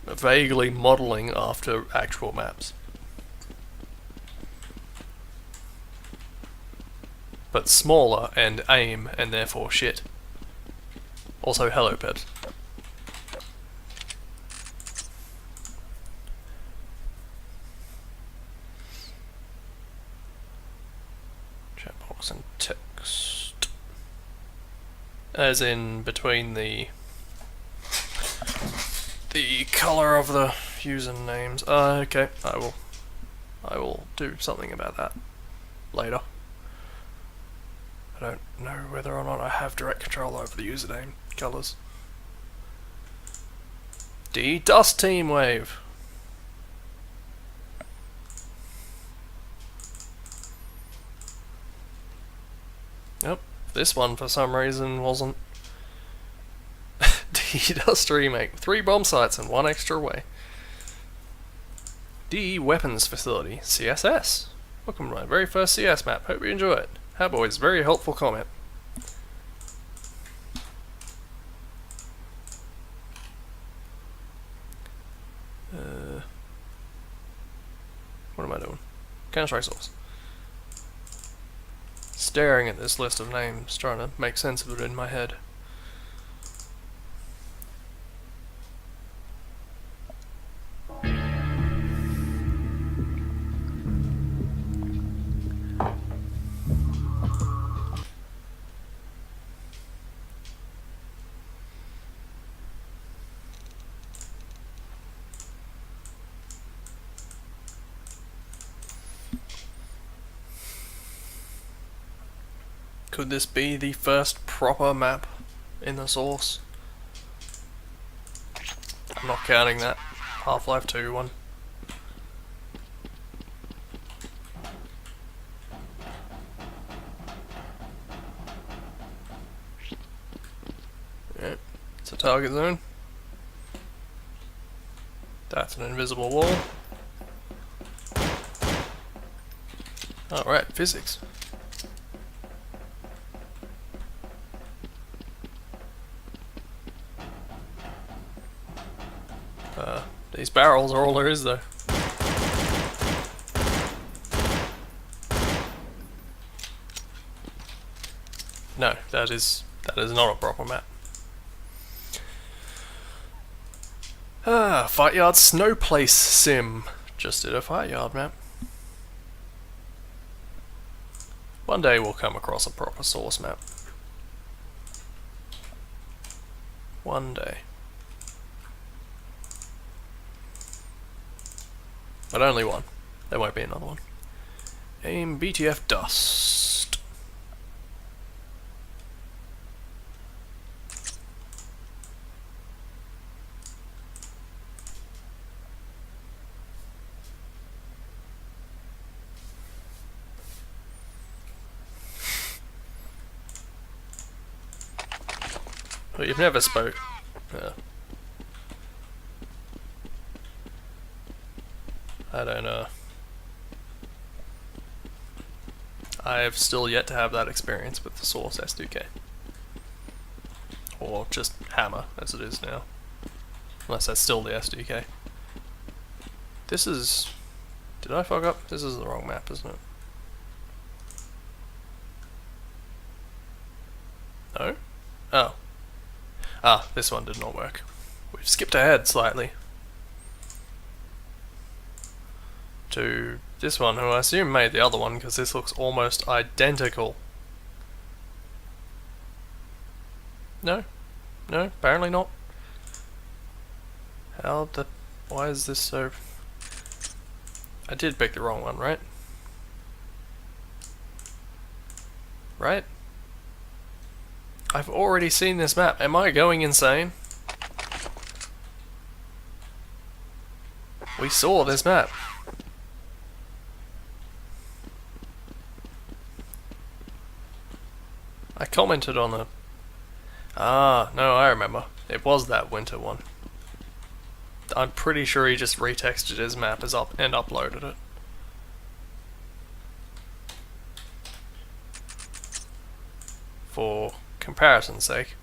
Vaguely modelling after actual maps. But smaller and aim, and therefore shit. Also, hello pet. Chat box and text. As in between the colour of the usernames. Okay, I will do something about that later. I don't know whether or not I have direct control over the username colours. D Dust Team Wave. Yep, this one for some reason wasn't. D Dust Remake. 3 bomb sites and 1 extra way. D Weapons Facility. CSS. Welcome to my very first CS map. Hope you enjoy it. Boys, very helpful comment. What am I doing? Counter-Strike Source. Staring at this list of names, trying to make sense of it in my head. Could this be the first proper map in the source? I'm not counting that Half-Life 2 one. Yeah, it's a target zone. That's an invisible wall. Alright, physics. These barrels are all there is though. No, that is not a proper map. Fight Yard Snow Place Sim. Just did a Fight Yard map. One day we'll come across a proper source map. One day. But only one. There won't be another one. Aim BTF Dust. Well, you've never spoke. Yeah. I don't know. I have still yet to have that experience with the Source S2K. Or just Hammer, as it is now. Unless that's still the SDK. This is... Did I fuck up? This is the wrong map, isn't it? No? Oh. Ah, this one did not work. We've skipped ahead slightly. To this one, who I assume made the other one, because this looks almost identical. No? No, apparently not. How the... Why is this so... I did pick the wrong one, right? Right? I've already seen this map. Am I going insane? We saw this map. I commented on it. Ah, no, I remember. It was that winter one. I'm pretty sure he just retexted his map and uploaded it. For comparison's sake.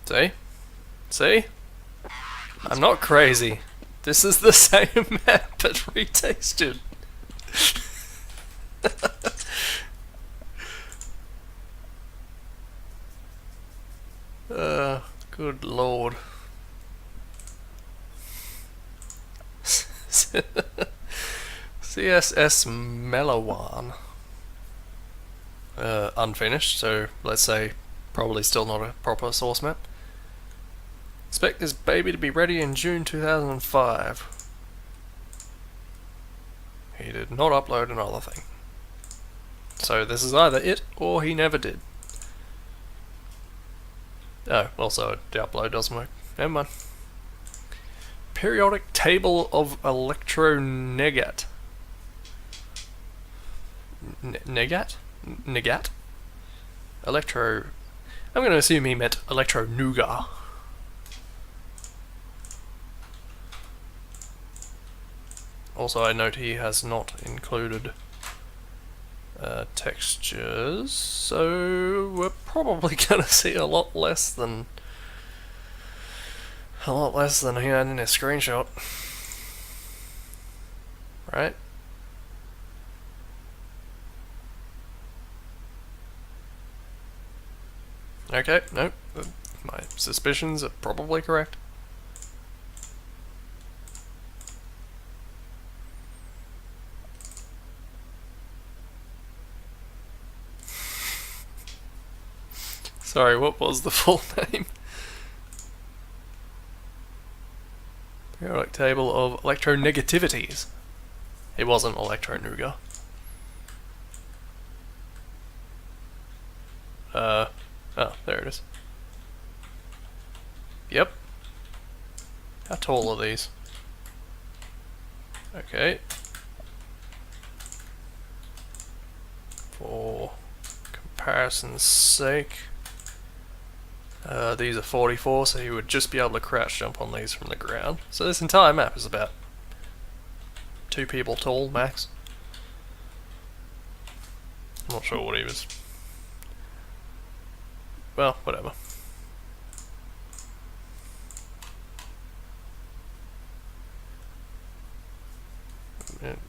See? See? I'm not crazy. This is the same map but retextured. Good lord. CSS Melawan. Unfinished, so let's say probably still not a proper source map. Expect this baby to be ready in June 2005. He did not upload another thing. So this is either it or he never did. Oh, also the upload doesn't work. Never mind. Periodic table of electronegat. Negat? Negat? Electro... I'm going to assume he meant electro-nougat. Also, I note he has not included textures, so we're probably going to see a lot less than he had in his screenshot, right? Okay, nope. My suspicions are probably correct. Sorry, what was the full name? Periodic table of electronegativities. It wasn't electro-nougat. Oh, there it is. Yep. How tall are these? Okay. For comparison's sake, These are 44, so you would just be able to crouch jump on these from the ground. So this entire map is about 2 people tall, max. I'm not sure what he was. Well, whatever.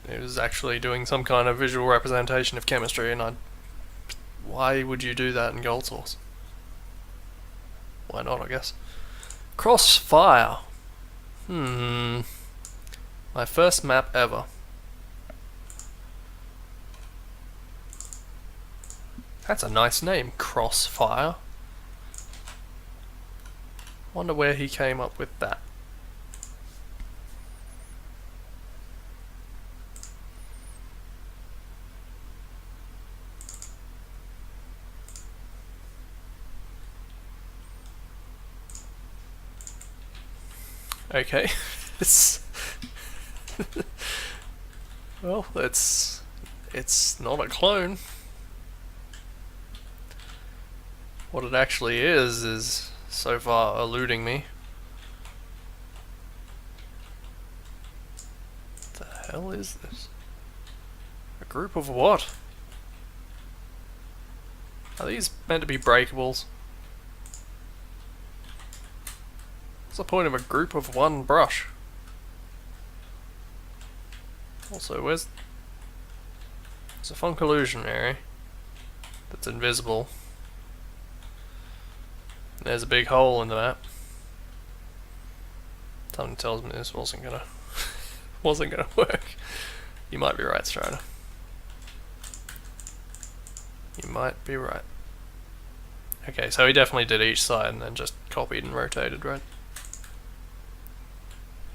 It was actually doing some kind of visual representation of chemistry, and why would you do that in Gold Source? Why not, I guess. Crossfire. My first map ever. That's a nice name, Crossfire. Wonder where he came up with that. Okay, it's well, it's not a clone. What it actually is so far eluding me. What the hell is this? A group of what? Are these meant to be breakables? What's the point of a group of one brush? Also, there's a funk illusionary that's invisible. There's a big hole in the map. Something tells me this wasn't gonna work. You might be right, Strider. You might be right. Okay, so he definitely did each side and then just copied and rotated, right?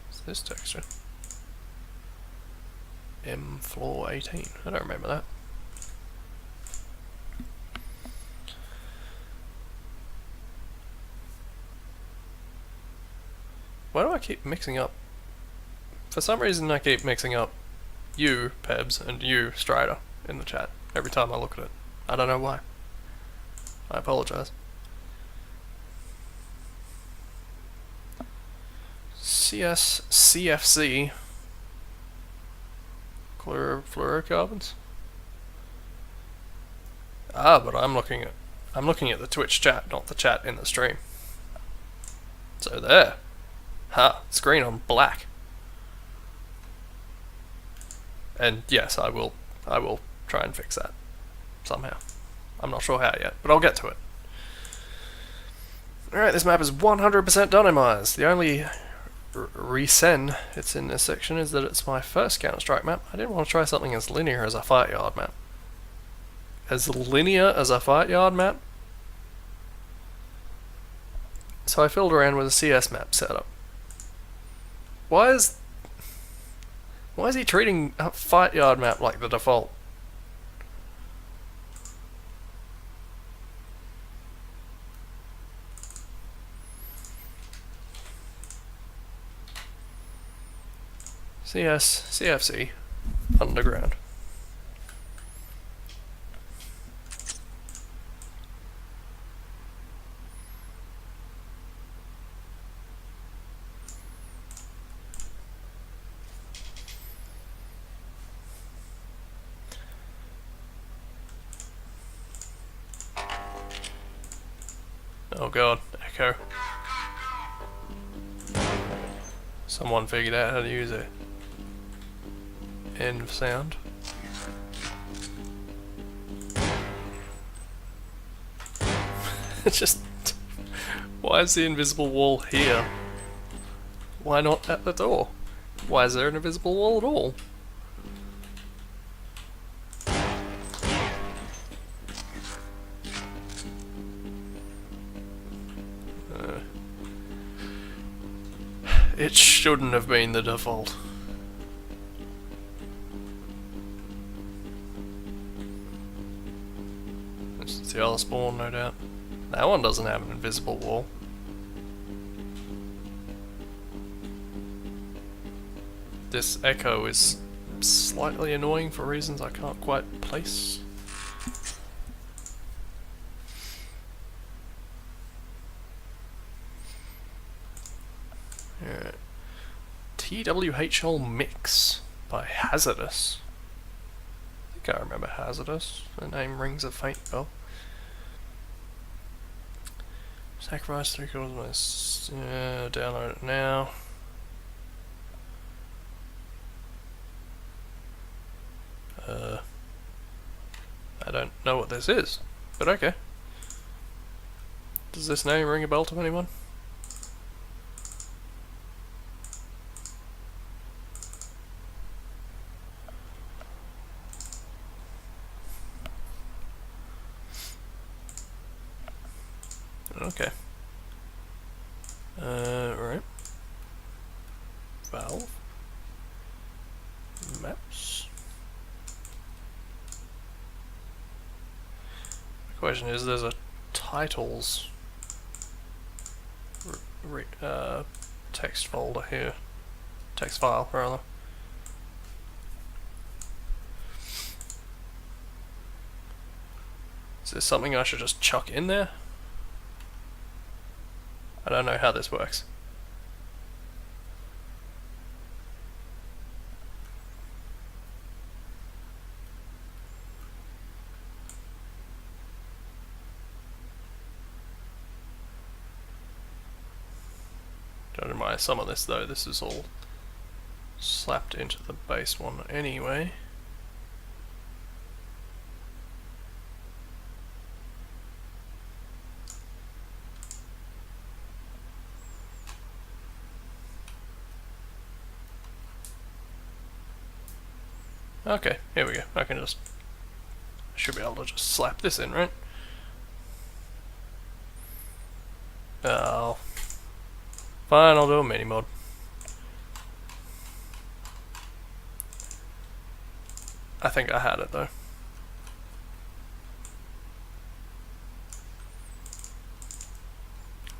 What's this texture? M floor 18. I don't remember that. Why do I keep mixing up? For some reason I keep mixing up you, Pebs, and you, Strider, in the chat every time I look at it. I don't know why. I apologize. CFC fluorocarbons. Ah, but I'm looking at the Twitch chat, not the chat in the stream. So there. Ha, screen on black. And yes, I will try and fix that somehow. I'm not sure how yet, but I'll get to it. Alright, this map is 100% Dynamite. The only reason it's in this section is that it's my first Counter-Strike map. I didn't want to try something as linear as a fight yard map. As linear as a fight yard map? So I filled around with a CS map setup. Why is he treating a fight yard map like the default? CFC, underground. Oh god, echo. Someone figured out how to use it. End of sound. It's just... why is the invisible wall here? Why not at the door? Why is there an invisible wall at all? It shouldn't have been the default. It's the other spawn, no doubt. That one doesn't have an invisible wall. This echo is slightly annoying for reasons I can't quite place. twhl mix by Hazardous. I think I remember Hazardous. The name rings a faint bell. Sacrifice 3/4 of my... download it now. I don't know what this is, but okay. Does this name ring a bell to anyone? Okay. Right. Valve. Maps. The question is, there's a titles text folder here. Text file, rather. Is this something I should just chuck in there? I don't know how this works. Judging by some of this though, this is all slapped into the base one anyway. Okay, here we go. I should be able to just slap this in, right? Oh. Fine, I'll do a mini mod. I think I had it though.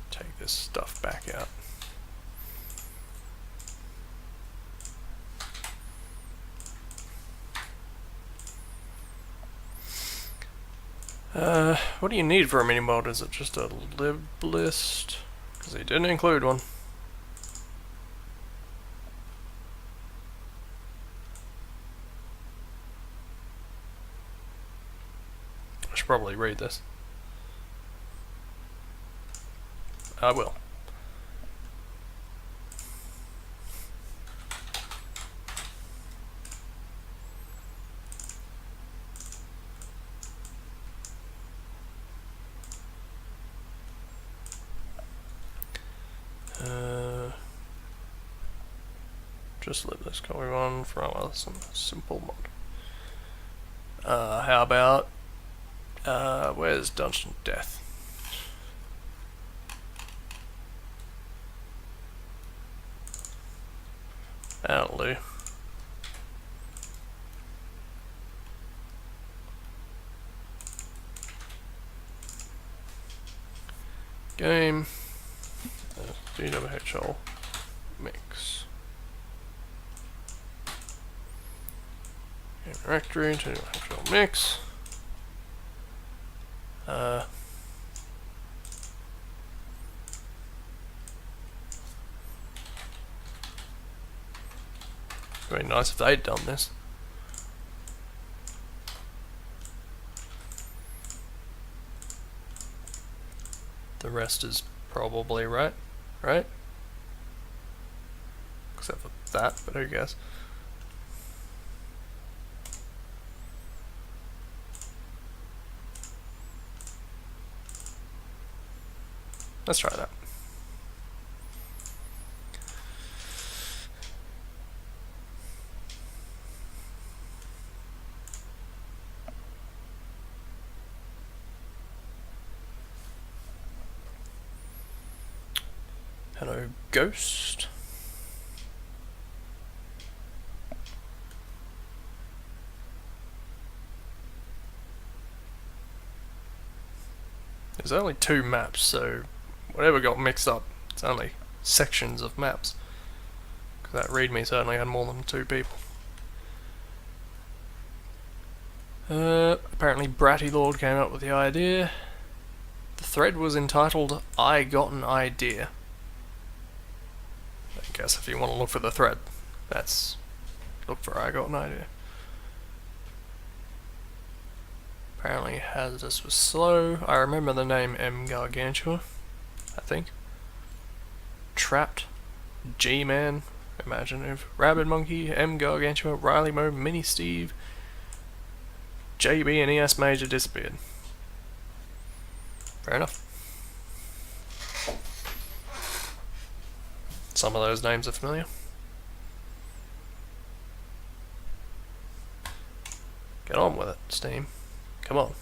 Take this stuff back out. What do you need for a mini mod? Is it just a lib list? Because he didn't include one. I should probably read this. I will. Just let this copy one from a simple mod. How about where's Dungeon Death? That'll do. Game twhl mix. Directory twhl mix. It'd be nice if they'd done this. The rest is probably right? Except for that, but who cares? Let's try that. Hello, Ghost. There's only 2 maps, so whatever got mixed up, it's only sections of maps. Because that readme certainly had more than 2 people. Apparently Bratty Lord came up with the idea. The thread was entitled I Got an Idea. I guess if you want to look for the thread, that's look for I got an idea. Apparently Hazardous was slow. I remember the name M. Gargantua, I think. Trapped, G-Man, Imaginative, Rabid Monkey, M. Gargantua, Riley Mo, Mini Steve, JB and ES Major disappeared. Fair enough. Some of those names are familiar. Get on with it, Steam. Come on.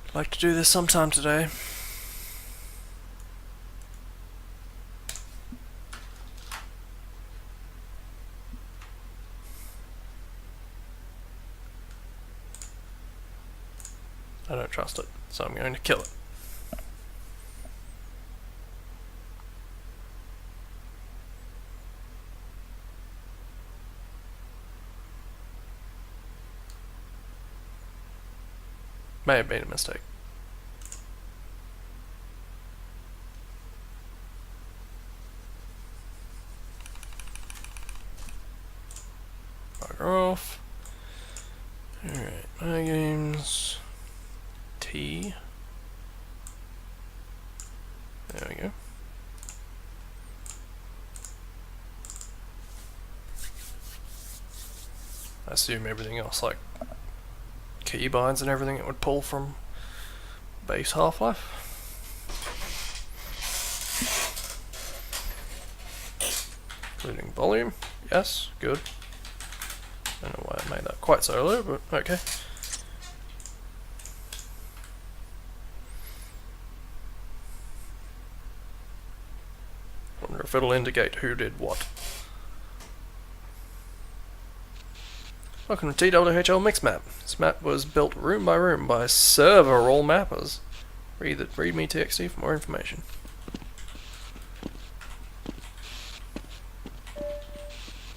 I'd like to do this sometime today. I don't trust it, so I'm going to kill it. May have been a mistake. Bugger off. Alright, my games. T. There we go. I assume everything else, like keybinds and everything, it would pull from base Half-Life. Including volume. Yes, good. Don't know why I made that quite so low, but okay. Wonder if it'll indicate who did what. Welcome to twhl Mix Map. This map was built room by room by several mappers. Read me TXT for more information.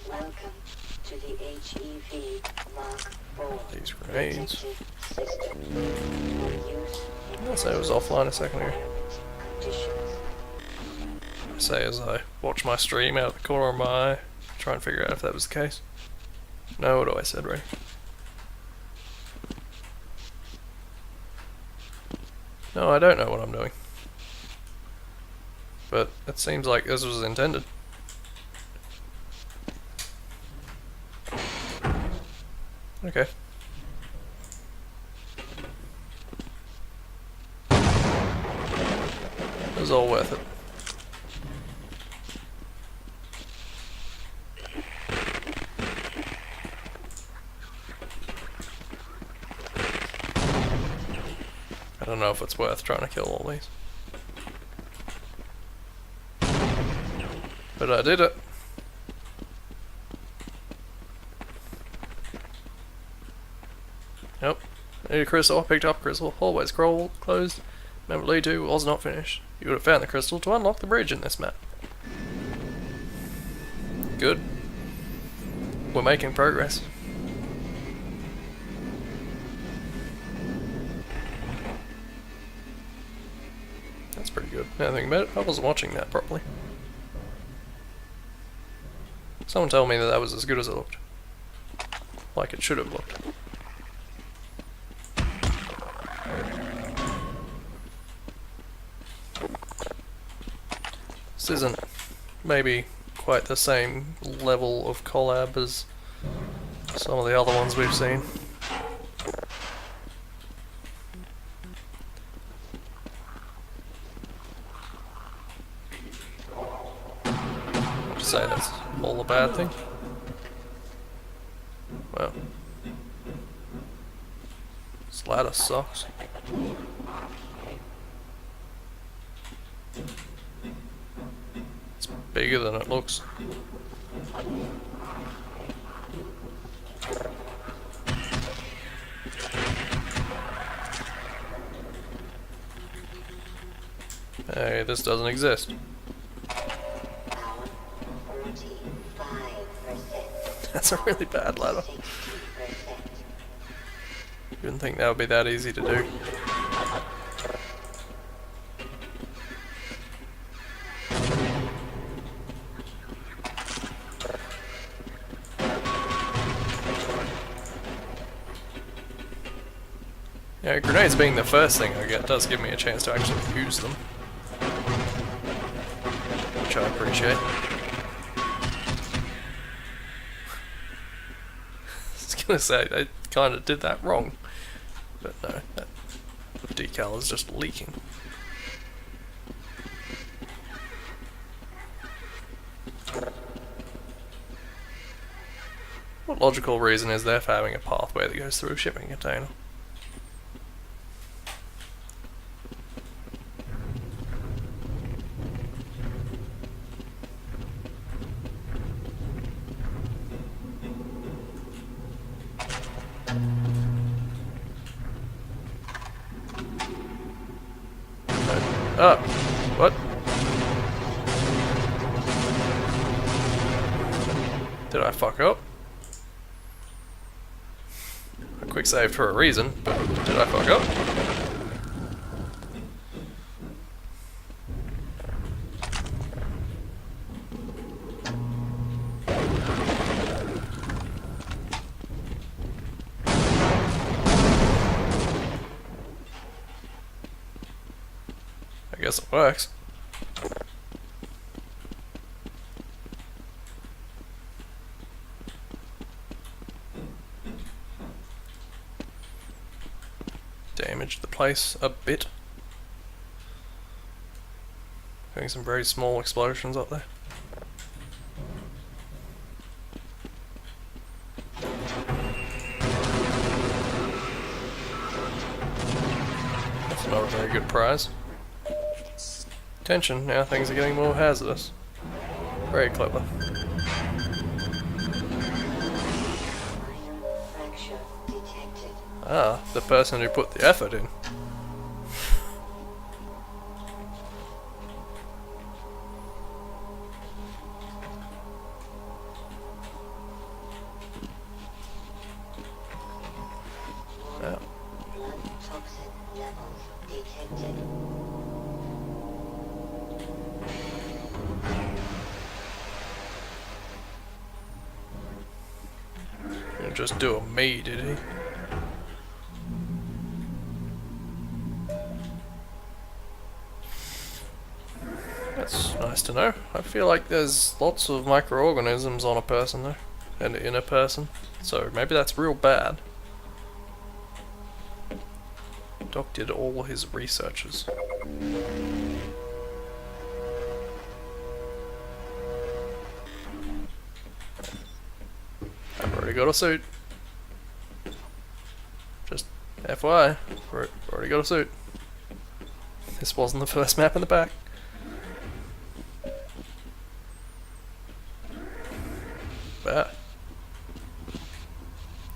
Welcome to the HEV Mark IV. These grenades. System. I'll say it was offline a second ago. Conditions. I say as I watch my stream out of the corner of my eye, try and figure out if that was the case. No, what do I said, Ray? No, I don't know what I'm doing. But it seems like this was intended. Okay. It was all worth it. I don't know if it's worth trying to kill all these. But I did it. Yep. Need a crystal, picked up crystal, hallway scroll closed. Remember lead 2 was not finished. You would have found the crystal to unlock the bridge in this map. Good. We're making progress. That's pretty good. Now that I think about it, I wasn't watching that properly. Someone told me that that was as good as it looked. Like it should have looked. This isn't maybe quite the same level of collab as some of the other ones we've seen. Not to say that's all a bad thing. Well, this ladder sucks. It's bigger than it looks. Hey, this doesn't exist. Power 45%. That's a really bad ladder. 60%. Didn't think that would be that easy to do. Yeah, grenades being the first thing I get does give me a chance to actually use them. Which I appreciate. I was gonna say, I kinda did that wrong. But no, that decal is just leaking. What logical reason is there for having a pathway that goes through a shipping container? Oh, what? Did I fuck up? I quick saved for a reason, but did I fuck up? I guess it works. Damaged the place a bit. Having some very small explosions up there. That's not a very good prize. Attention, now things are getting more hazardous. Very clever. Minor fracture detected. Ah, the person who put the effort in. Blood toxin levels detected. Didn't just do a me, did he? That's nice to know. I feel like there's lots of microorganisms on a person though, and in a person, so maybe that's real bad. Doc did all his researches. I've already got a suit. Just FYI, already got a suit. This wasn't the first map in the pack. But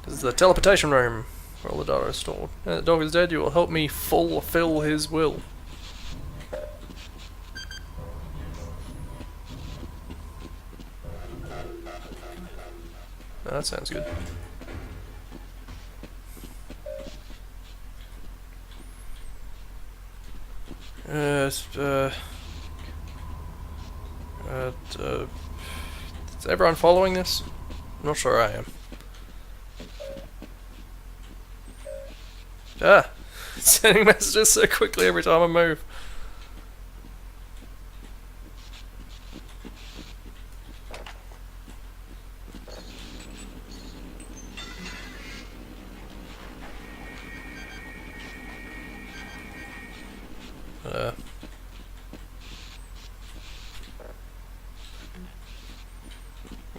this is the teleportation room where all the data is stored. Now that the dog is dead, you will help me fulfill his will. That sounds good. Is everyone following this? I'm not sure I am. Ah! It's sending messages so quickly every time I move.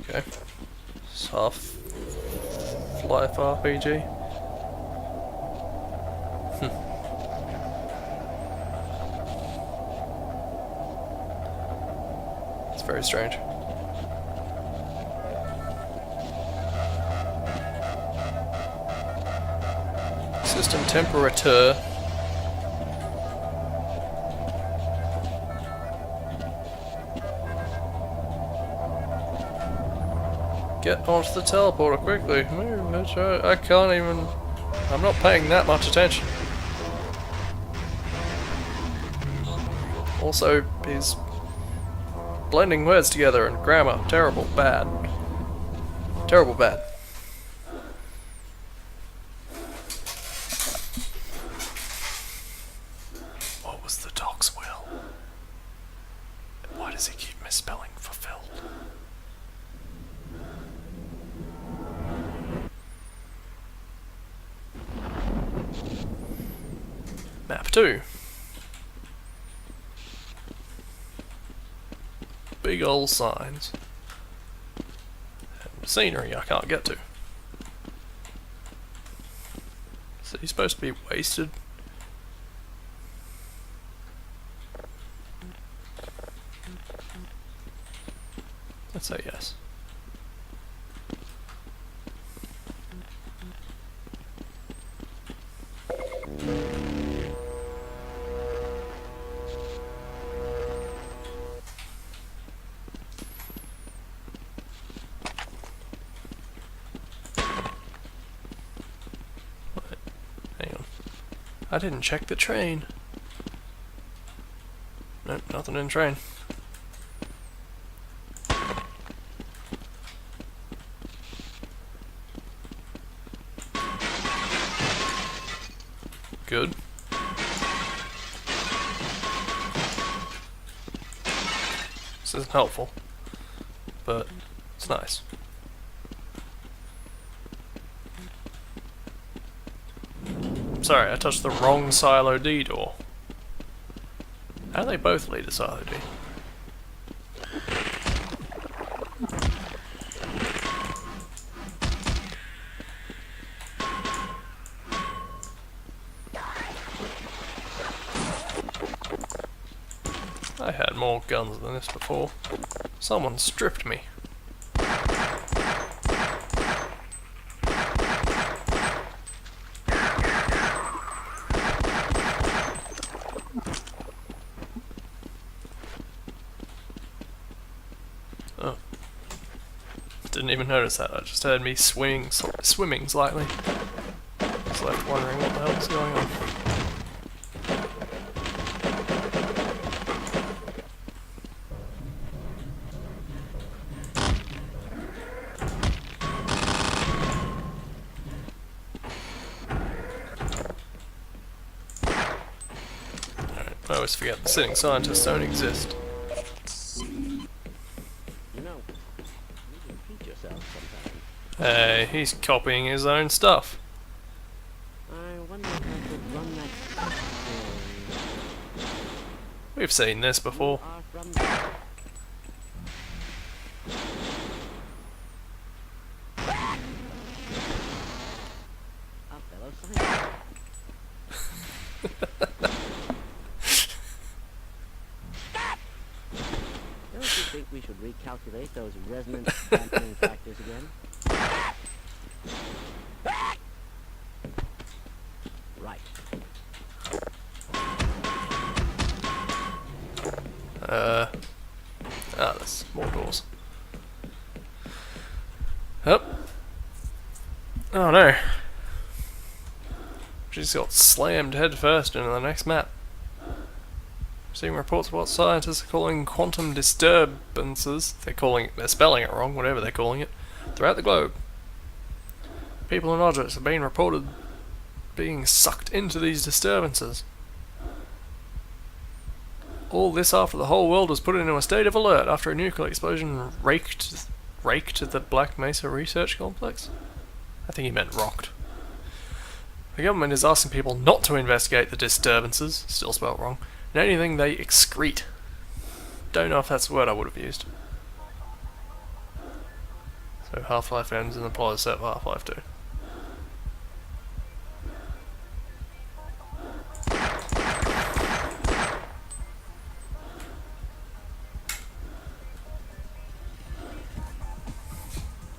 Okay. It's half life RPG. It's very strange. System temperature. Get onto the teleporter quickly. Move, that's right. I can't even... I'm not paying that much attention. Also, he's blending words together and grammar. Terrible. Bad. Terrible bad. Map 2. Big old signs. And scenery I can't get to. So he's supposed to be wasted. Let's say yes. Hang on. I didn't check the train. Nope, nothing in train. Good. This isn't helpful, but it's nice. Sorry, I touched the wrong Silo D door. How do they both lead to Silo D? I had more guns than this before. Someone stripped me. Oh. Didn't even notice that. I just heard me swimming slightly. Just left wondering what the hell was going on. I always forget the sitting scientists don't exist. You know, you can repeat yourself sometimes. Hey, he's copying his own stuff. I wonder if I could run that question. We've seen this before. Are from a fellow scientist. Don't you think we should recalculate those resonance dampening factors again? Right. There's more doors. Oh. Oh no. She's got slammed headfirst into the next map. Seeing reports of what scientists are calling quantum disturbances. They're spelling it wrong, whatever they're calling it, throughout the globe. People and objects have been reported being sucked into these disturbances. All this after the whole world was put into a state of alert after a nuclear explosion raked the Black Mesa Research Complex. I think he meant rocked. The government is asking people not to investigate the disturbances, still spelled wrong, and anything they excrete. Don't know if that's the word I would have used. So Half-Life ends and the plot is set for Half-Life 2.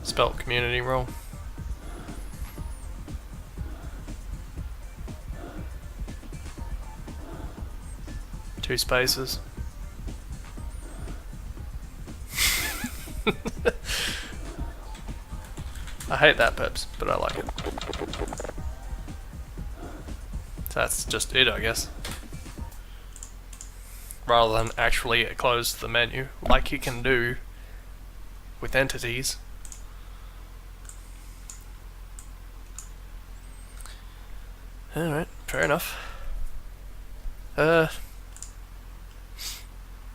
Spelt community wrong. Two spaces. I hate that, Peps, but I like it. That's just it, I guess. Rather than actually close the menu, like you can do with entities. Alright, fair enough.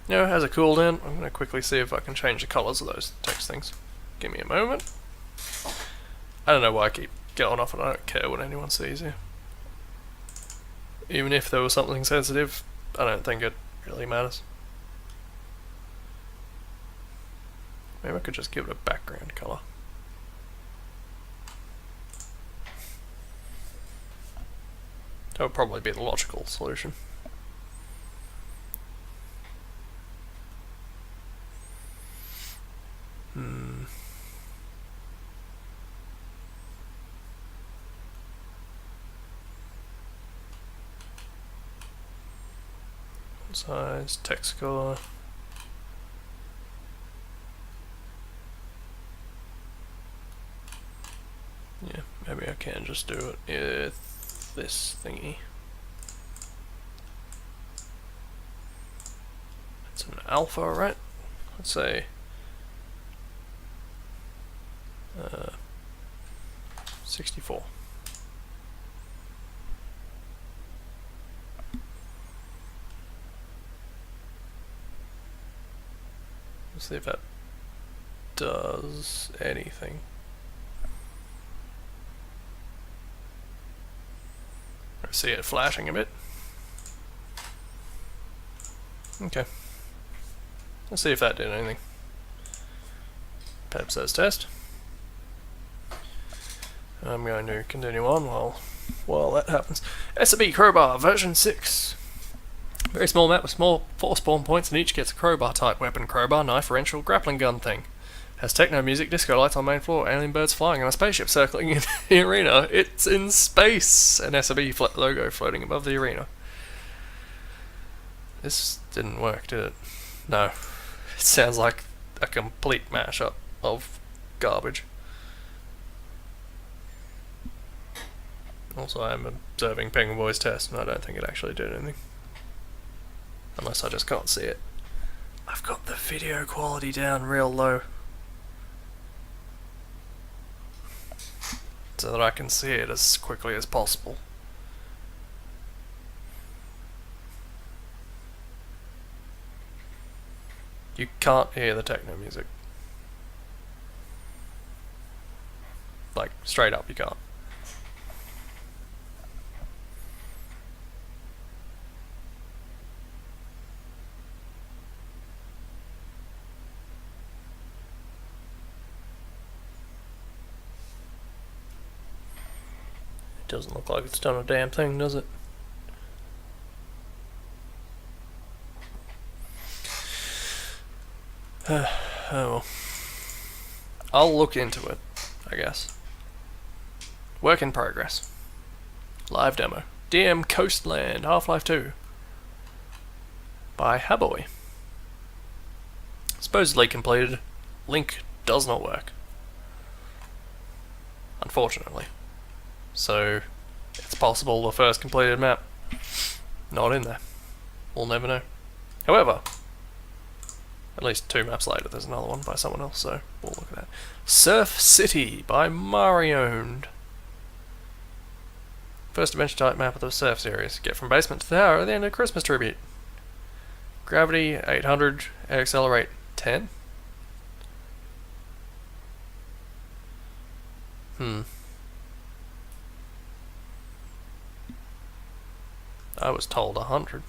As a cooldown, I'm going to quickly see if I can change the colours of those text things. Give me a moment. I don't know why I keep going off and I don't care what anyone sees here. Even if there was something sensitive, I don't think it really matters. Maybe I could just give it a background colour. That would probably be the logical solution. Size, text color. Yeah, maybe I can just do it with this thingy. It's an alpha, right? Let's say 64. Let's see if that does anything. I see it flashing a bit. Okay. Let's see if that did anything. Pep says test. I'm going to continue on while that happens. SB Crowbar version 6. Very small map with small 4 spawn points, and each gets a crowbar type weapon: crowbar, knife, wrench, or grappling gun thing. Has techno music, disco lights on main floor, alien birds flying, and a spaceship circling in the arena. It's in space! An SB logo floating above the arena. This didn't work, did it? No. It sounds like a complete mashup of garbage. Also, I'm observing Penguin Boy's test, and I don't think it actually did anything. Unless I just can't see it. I've got the video quality down real low, so that I can see it as quickly as possible. You can't hear the techno music. Like, straight up you can't. Doesn't look like it's done a damn thing, does it? Oh well. I'll look into it, I guess. Work in progress. Live demo. DM Coastland, Half-Life 2. By Haboy. Supposedly completed. Link does not work. Unfortunately. So, it's possible the first completed map not in there. We'll never know. However, at least 2 maps later there's another one by someone else, so we'll look at that. Surf City by Marioned. First adventure type map of the Surf series. Get from basement to the tower at the end of Christmas tribute. Gravity 800, accelerate 10. I was told 100.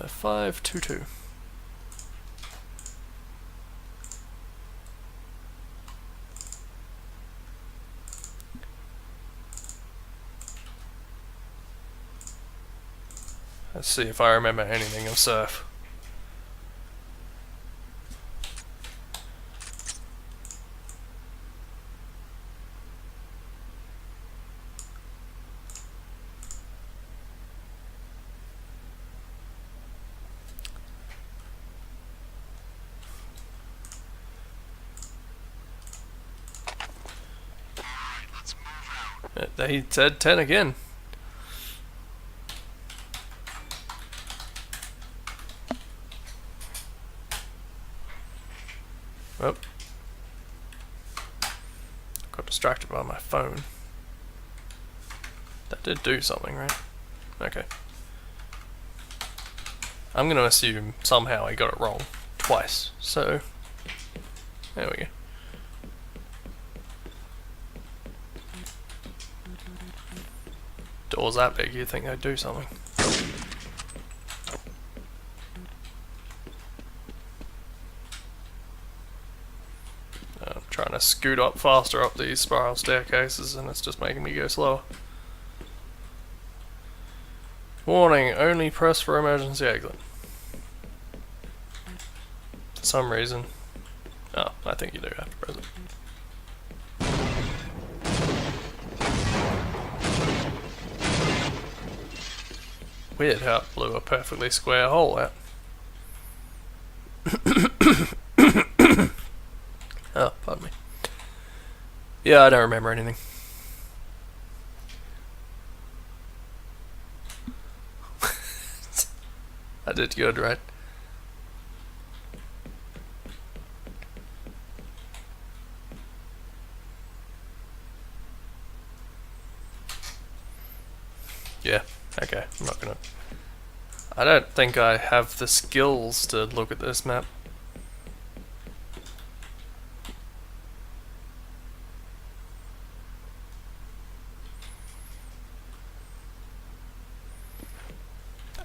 522. Let's see if I remember anything of Surf. He said 10 again. Oh. Got distracted by my phone. That did do something, right? Okay. I'm gonna assume somehow I got it wrong twice, so there we go. Doors that big, you'd think they'd do something. I'm trying to scoot up faster up these spiral staircases and it's just making me go slower. Warning, only press for emergency exit. For some reason. Oh, I think you do have to press it. Weird how it blew a perfectly square hole out. Oh, pardon me. Yeah, I don't remember anything. I did good, right? Yeah, okay, I'm not gonna... I don't think I have the skills to look at this map.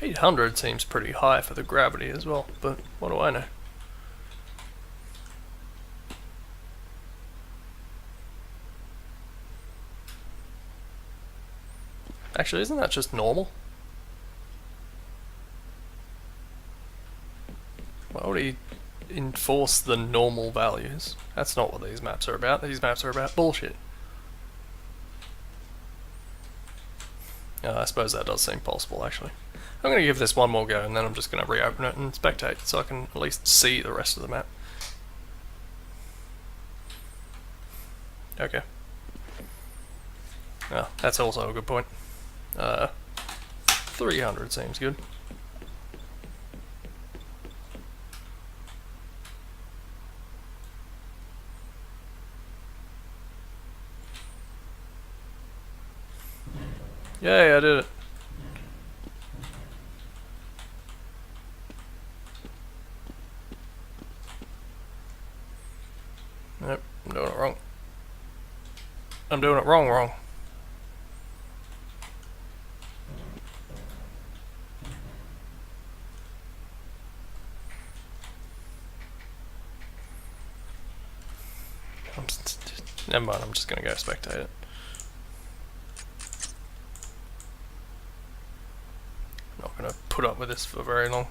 $800 seems pretty high for the gravity as well, but what do I know? Actually, isn't that just normal? Why would he enforce the normal values? That's not what these maps are about. These maps are about bullshit. I suppose that does seem possible, actually. I'm going to give this one more go, and then I'm just going to reopen it and spectate, so I can at least see the rest of the map. Okay. Oh, that's also a good point. 300 seems good. Yay, I did it. Nope, I'm doing it wrong. I'm doing it wrong. Never mind, I'm just gonna go spectate it. I'm not gonna put up with this for very long.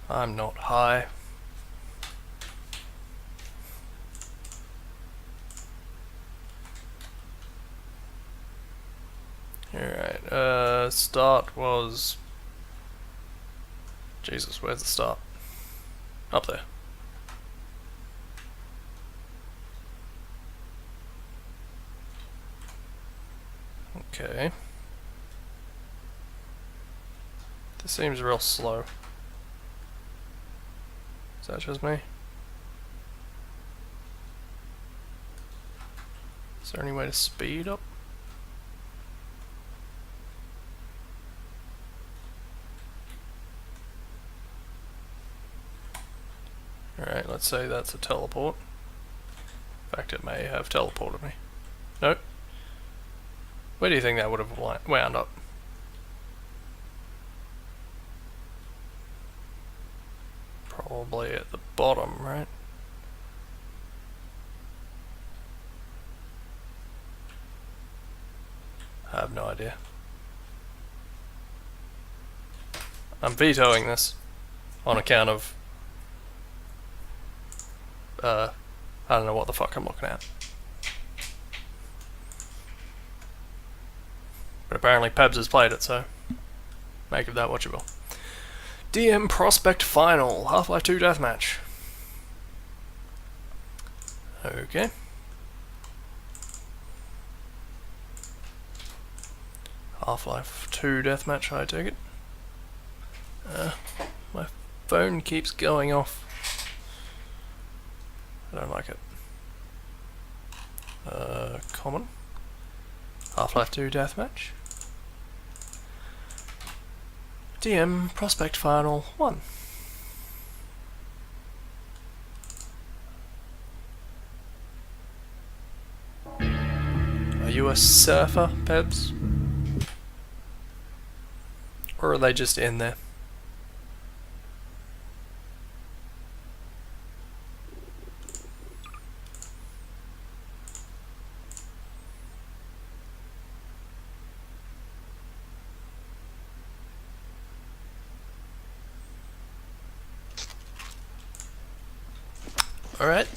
I'm not high. Alright, start was... Jesus, where's the start? Up there. Okay. This seems real slow. Is that just me? Is there any way to speed up? Alright, let's say that's a teleport. In fact, it may have teleported me. Nope. Where do you think that would have wound up? Probably at the bottom, right? I have no idea. I'm vetoing this on account of I don't know what the fuck I'm looking at. But apparently Pebs has played it, so make of that what you will. DM Prospect Final, Half-Life 2 Deathmatch. Okay. Half-Life 2 Deathmatch, I take it. My phone keeps going off. I don't like it. Common. Half-Life 2 Deathmatch. DM Prospect Final 1. Are you a surfer, Pebs? Or are they just in there? Alright.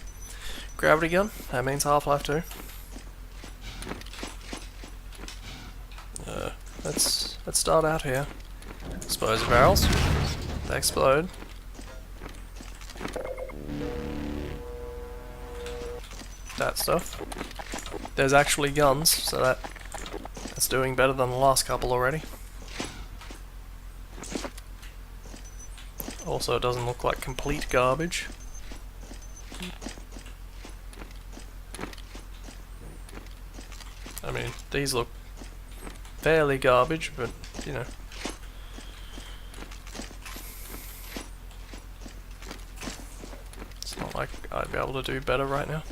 Gravity gun. That means Half-Life 2. Let's start out here. Explosive barrels. They explode. That stuff. There's actually guns, so that's doing better than the last couple already. Also, it doesn't look like complete garbage. I mean, these look fairly garbage, but, you know. It's not like I'd be able to do better right now.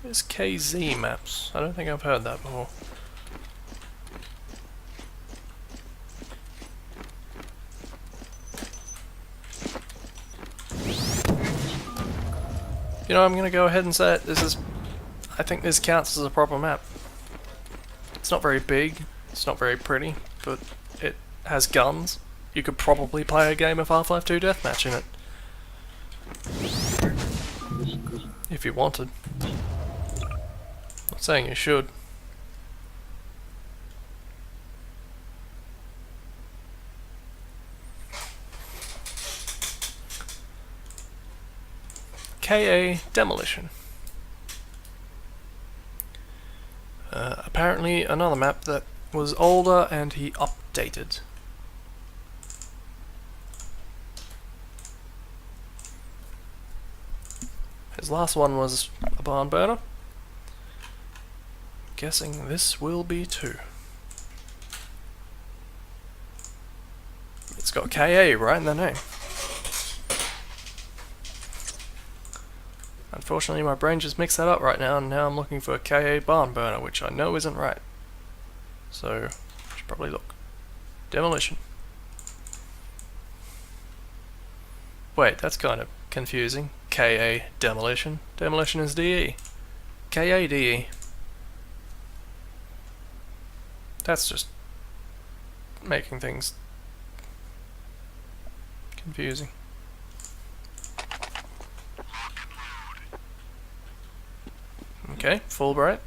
There's KZ maps. I don't think I've heard that before. You know, I'm gonna go ahead and say it. I think this counts as a proper map. It's not very big, it's not very pretty, but it has guns. You could probably play a game of Half-Life 2 Deathmatch in it. If you wanted. Not saying you should. KA Demolition. Apparently another map that was older and he updated. His last one was a barn burner. Guessing this will be too. It's got KA right in the name. Unfortunately, my brain just mixed that up right now, and now I'm looking for a KA barn burner, which I know isn't right. So, I should probably look. Demolition. Wait, that's kind of confusing. KA Demolition. Demolition is DE. KA DE. That's just making things confusing. Okay, Fulbright.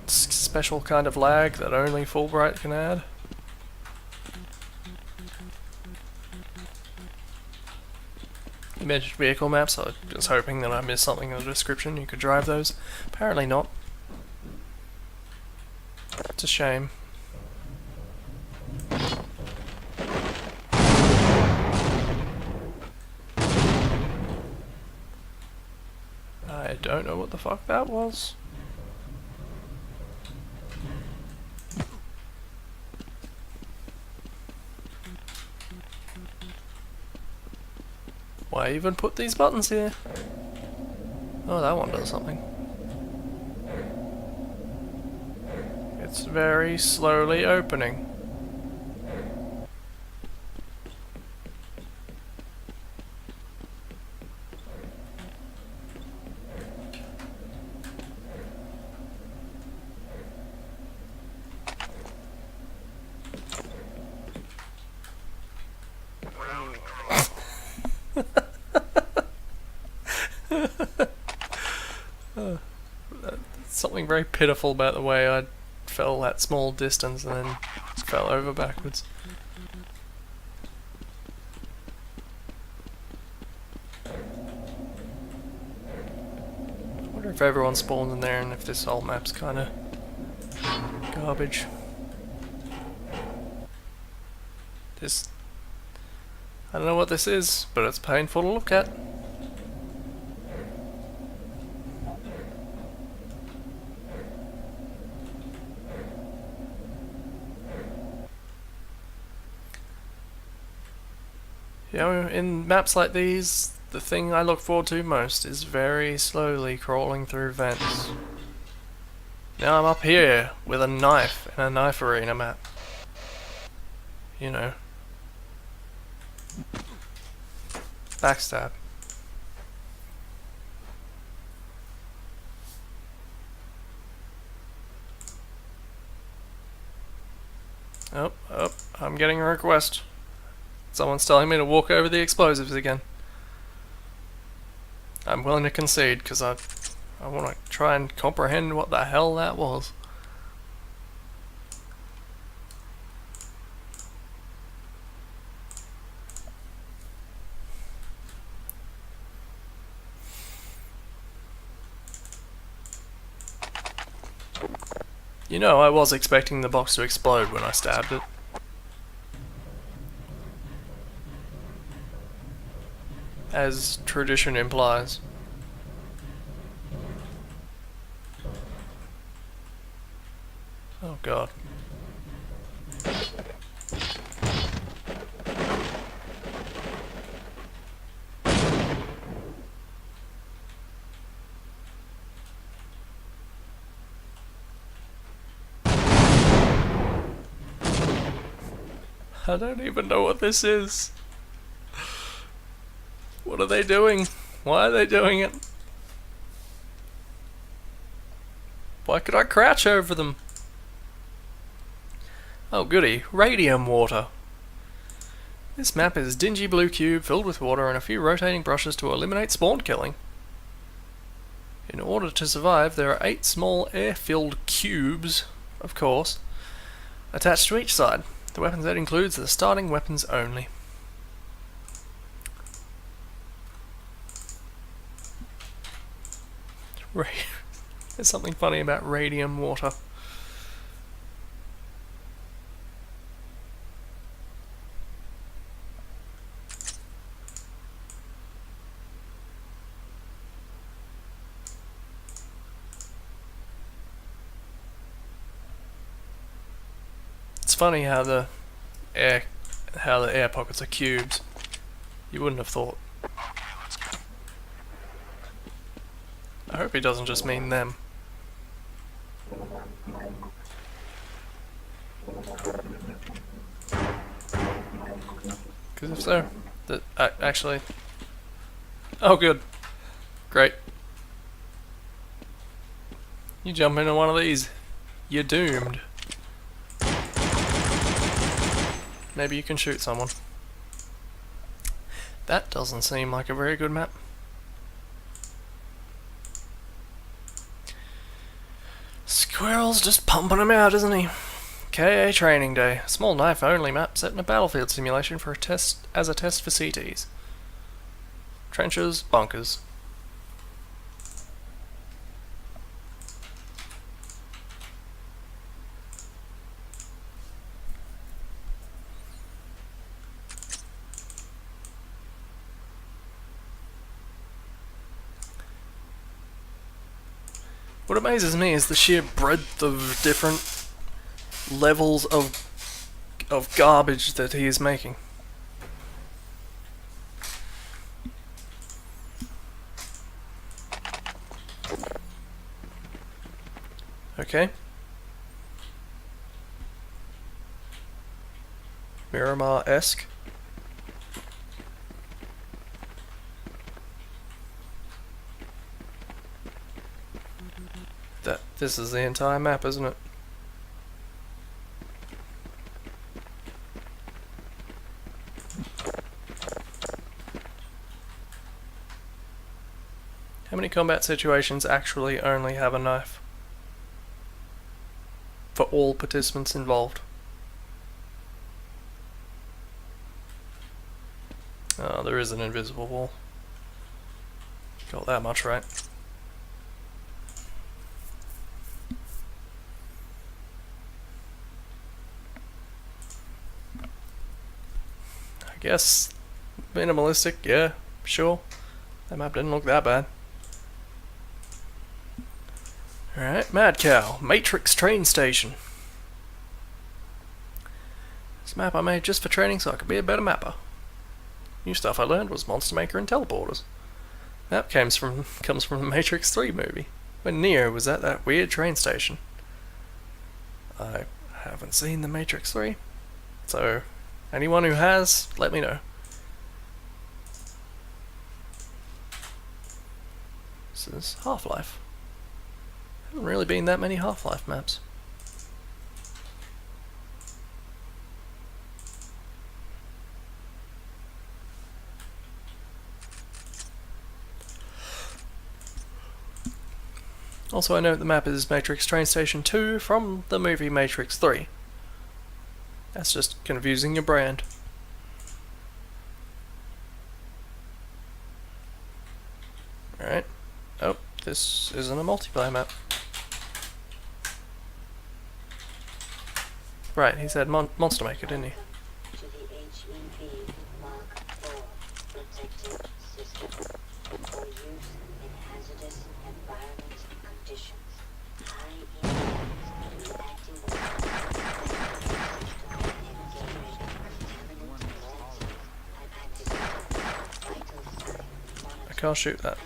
Special kind of lag that only Fulbright can add. You mentioned vehicle maps, I was hoping that I missed something in the description. You could drive those. Apparently not. It's a shame. I don't know what the fuck that was. Why even put these buttons here? Oh, that one does something. It's very slowly opening. Something very pitiful about the way I fell that small distance and then fell over backwards. I wonder if everyone spawned in there and if this whole map's kinda garbage. This... I don't know what this is, but it's painful to look at. You know, in maps like these, the thing I look forward to most is very slowly crawling through vents. Now I'm up here with a knife in a knife arena map. You know. Backstab. Oh, I'm getting a request. Someone's telling me to walk over the explosives again. I'm willing to concede because I want to try and comprehend what the hell that was. You know, I was expecting the box to explode when I stabbed it. As tradition implies. Oh god. I don't even know what this is. What are they doing? Why are they doing it? Why could I crouch over them? Oh goody, radium water. This map is a dingy blue cube filled with water and a few rotating brushes to eliminate spawn killing. In order to survive, there are 8 small air-filled cubes, of course, attached to each side. The weapon set includes the starting weapons only. There's something funny about radium water. It's funny how the air pockets are cubes. You wouldn't have thought. Okay, let's go. I hope he doesn't just mean them. Because if so, actually. Oh, good. Great. You jump into one of these, you're doomed. Maybe you can shoot someone. That doesn't seem like a very good map. Squirrel's just pumping him out, isn't he? KA Training Day. Small knife only map set in a battlefield simulation for a test for CTs. Trenches, bunkers. What amazes me is the sheer breadth of different levels of garbage that he is making. Okay. Miramar-esque. This is the entire map, isn't it? How many combat situations actually only have a knife? For all participants involved. Oh, there is an invisible wall. Got that much right. I guess minimalistic, yeah, sure. That map didn't look that bad. Alright, Mad Cow, Matrix Train Station. This map I made just for training so I could be a better mapper. new stuff I learned was Monster Maker and teleporters. That comes from the Matrix 3 movie, when Neo was at that weird train station. I haven't seen the Matrix 3, so anyone who has, let me know. This is Half-Life. Haven't really been that many Half-Life maps. Also, I note the map is Matrix Train Station 2 from the movie Matrix 3. That's just confusing your brand. Alright. Oh, this isn't a multiplayer map. Right, he said Monster Maker, didn't he? To the HEV Mark IV protective system for use in hazardous environment conditions. High impacts reacting with I can't shoot that.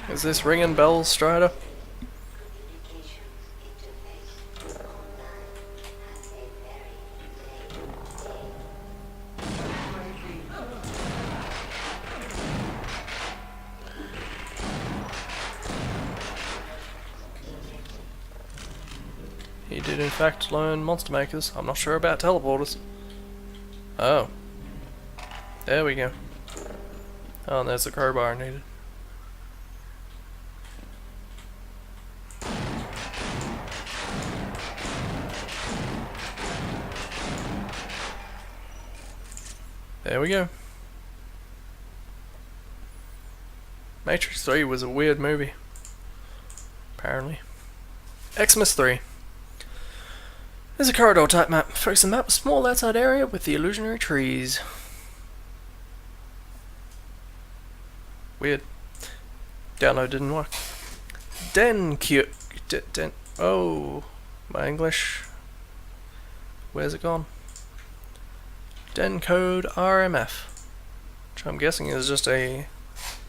Is this ringing bells, Strider? He did in fact learn Monster Makers. I'm not sure about teleporters. Oh. There we go. Oh, and there's the crowbar needed. There we go. Matrix 3 was a weird movie. Apparently. Xmas 3. There's a corridor type map. Focus the map, a small outside area with the illusionary trees. Weird. Download didn't work. Oh, my English. Where's it gone? Den code RMF, which I'm guessing is just a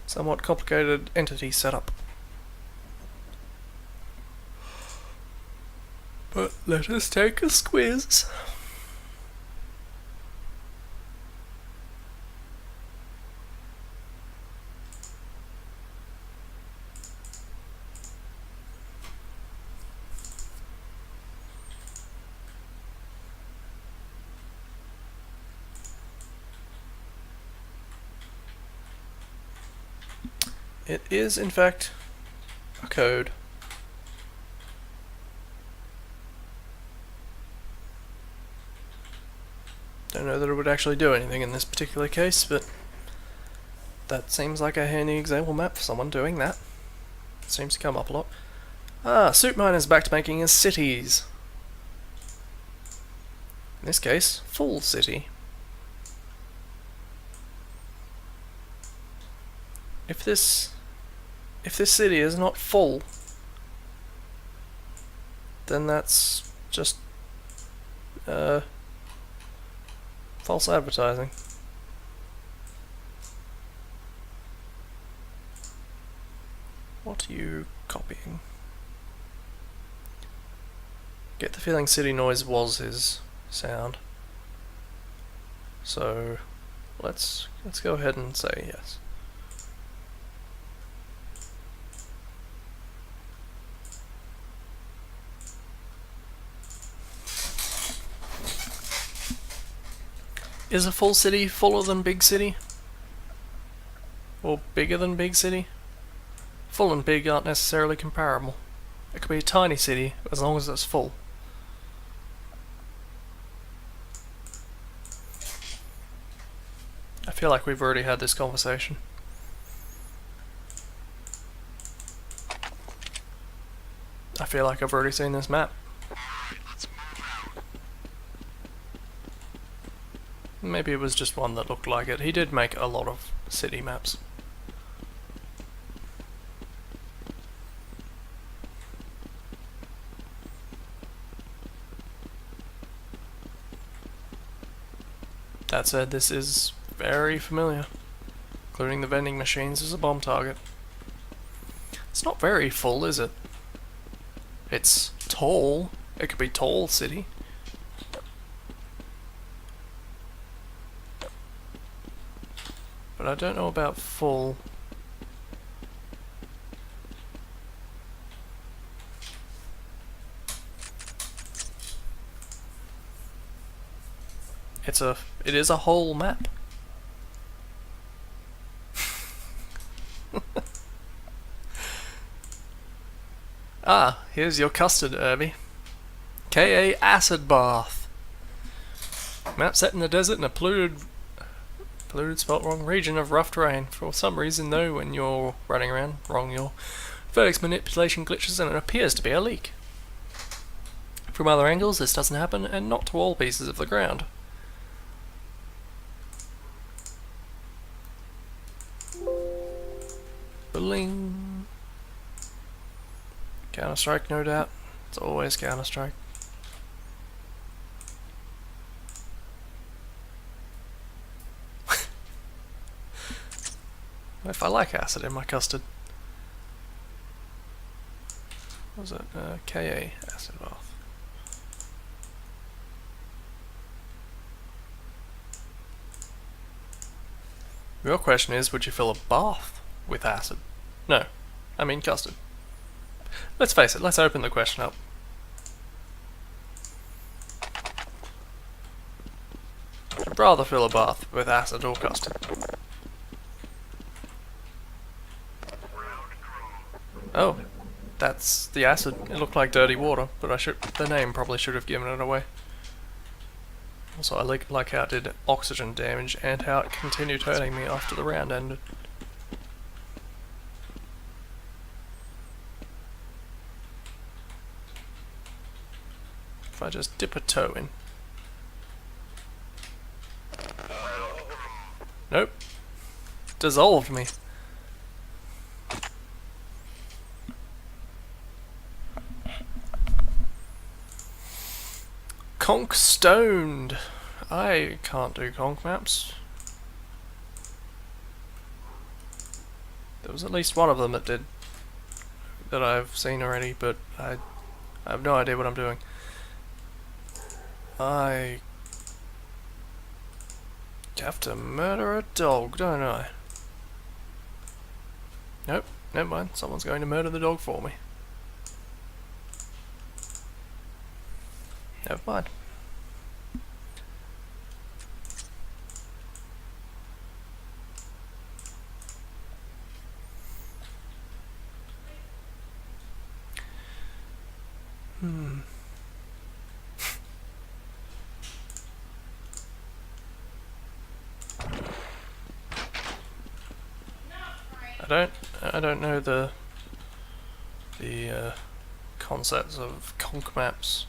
somewhat complicated entity setup. But let us take a squiz. It is, in fact, a code. Don't know that it would actually do anything in this particular case, but that seems like a handy example map for someone doing that. Seems to come up a lot. Ah, Soup Mine is back to making his cities. In this case, full city. If this city is not full, then that's just false advertising. What are you copying? Get the feeling city noise was his sound. So let's go ahead and say yes. Is a full city fuller than big city? Or bigger than big city? Full and big aren't necessarily comparable. It could be a tiny city as long as it's full. I feel like we've already had this conversation. I feel like I've already seen this map. Maybe it was just one that looked like it. He did make a lot of city maps. That said, this is very familiar, including the vending machines as a bomb target. It's not very full, is it? It's tall. It could be tall city. But I don't know about full. It is a whole map. Ah, here's your custard, Irby. K.A. Acid Bath. Map set in the desert in a polluted spelt wrong region of rough terrain. For some reason though, when you're running around, your vertex manipulation glitches and it appears to be a leak. From other angles this doesn't happen, and not to all pieces of the ground. Bling. Counter-Strike, no doubt. It's always Counter-Strike. If I like acid in my custard. What was it? K.A. Acid Bath. Your question is, would you fill a bath with acid? No. I mean custard. Let's face it, let's open the question up. I'd rather fill a bath with acid or custard. Oh, that's the acid. It looked like dirty water, but the name probably should have given it away. Also, I like how it did oxygen damage and how it continued hurting me after the round ended. If I just dip a toe in. Nope. Dissolved me. Conk stoned. I can't do conk maps. There was at least one of them that did, that I've seen already, but I have no idea what I'm doing. I have to murder a dog, don't I? Nope, never mind. Someone's going to murder the dog for me. Never mind. I don't know the concepts of conk maps.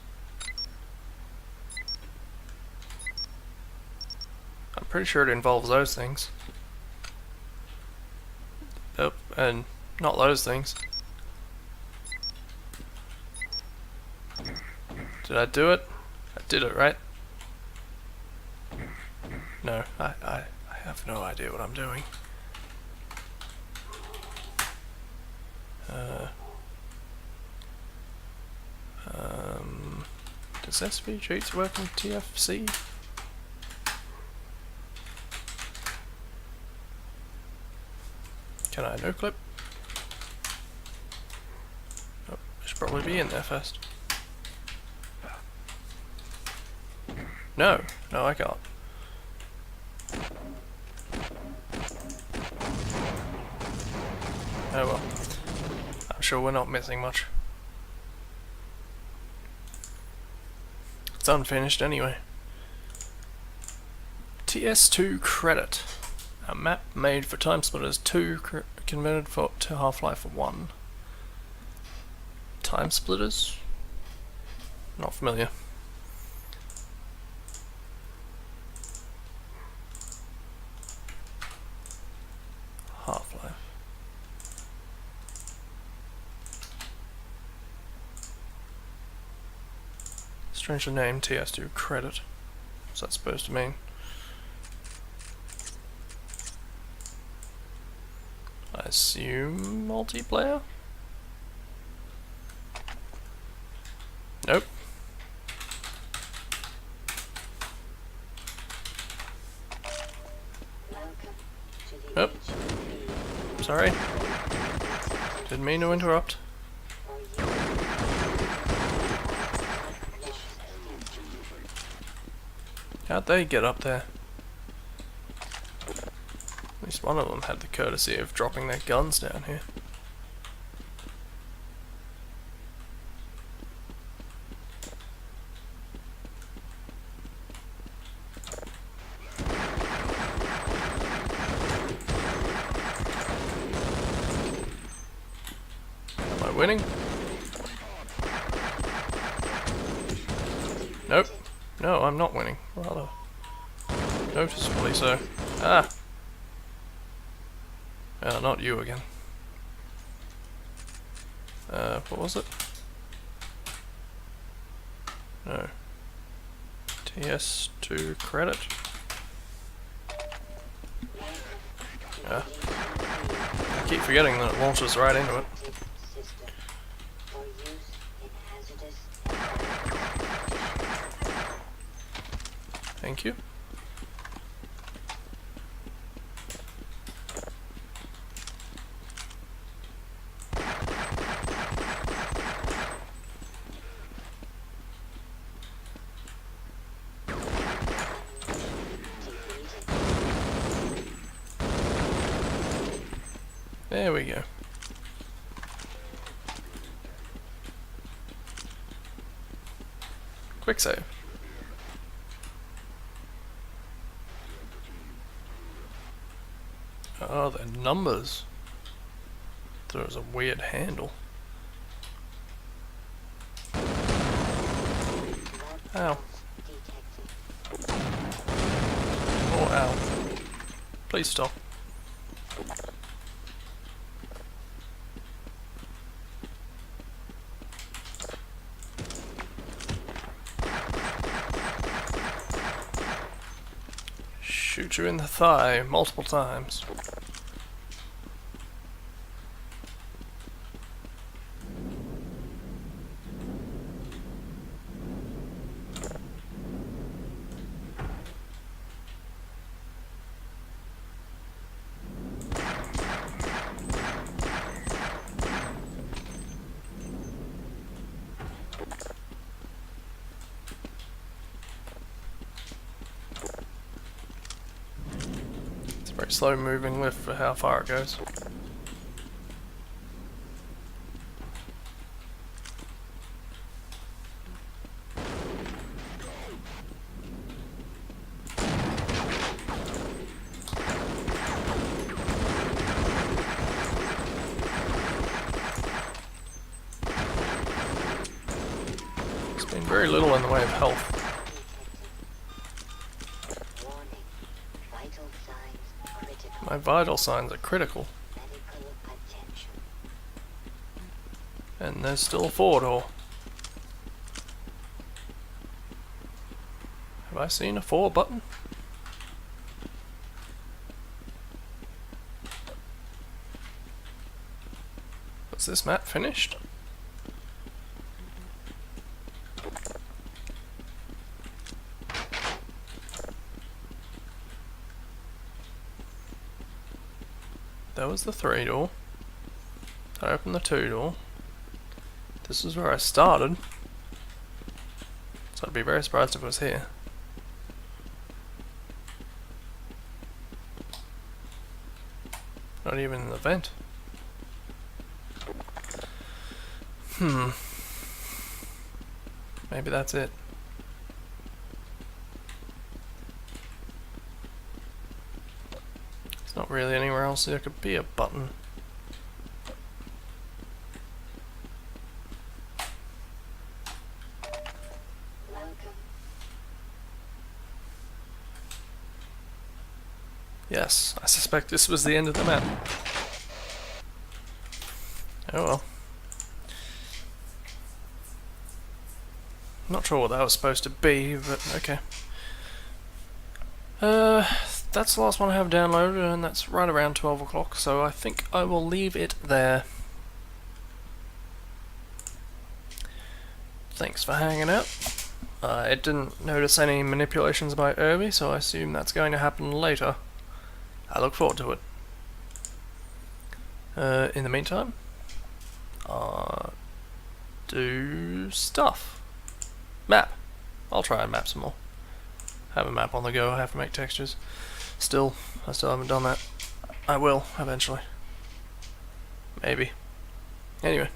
I'm pretty sure it involves those things. Yep, and not those things. Did I do it? I did it, right? No, I have no idea what I'm doing. Does SV cheats work in TFC? Can I no clip? Oh, I should probably be in there first. No, I can't. Oh well. I'm sure we're not missing much. It's unfinished anyway. TS2 credit. A map made for Time Splitters 2 converted to Half-Life 1. Time Splitters? Not familiar. Half-Life. Stranger name, TS2 credit. What's that supposed to mean? assume multiplayer? Nope. Welcome to the Nope. HEB Sorry. Didn't mean to interrupt. or use How'd they get up there? At least one of them had the courtesy of dropping their guns down here. Am I winning? Nope. No, I'm not winning. Rather noticeably so. Ah! Not you again. What was it? No. TS2 credit? I keep forgetting that it launches right into it. system for use in hazardous Thank you. There we go. Quick save. Oh, they're numbers. There was a weird handle. Ow. detected. Oh, ow. Please stop. Shoot you in the thigh multiple times. It's a very slow moving lift for how far it goes. There's been very little in the way of health. Warning. Vital signs critical. My vital signs are critical. Medical attention. And there's still a forward door. Have I seen a forward button? Was this map finished? That was the 3 door. I opened the 2 door. This is where I started. So I'd be very surprised if it was here. Not even in the vent. Maybe that's it. There's not really anywhere else there could be a button. Welcome. Yes, I suspect this was the end of the map. Oh well. Not sure what that was supposed to be, but okay. that's the last one I have downloaded, and that's right around 12 o'clock, so I think I will leave it there. Thanks for hanging out. I didn't notice any manipulations by Irby, so I assume that's going to happen later. I look forward to it. In the meantime, do stuff. Map. I'll try and map some more. Have a map on the go, I have to make textures. I still haven't done that. I will, eventually. Maybe. Anyway.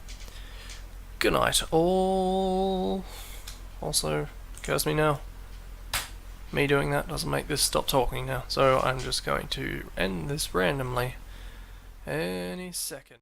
Good night, all. Also, curse me now. Me doing that doesn't make this stop talking now, so I'm just going to end this randomly any second.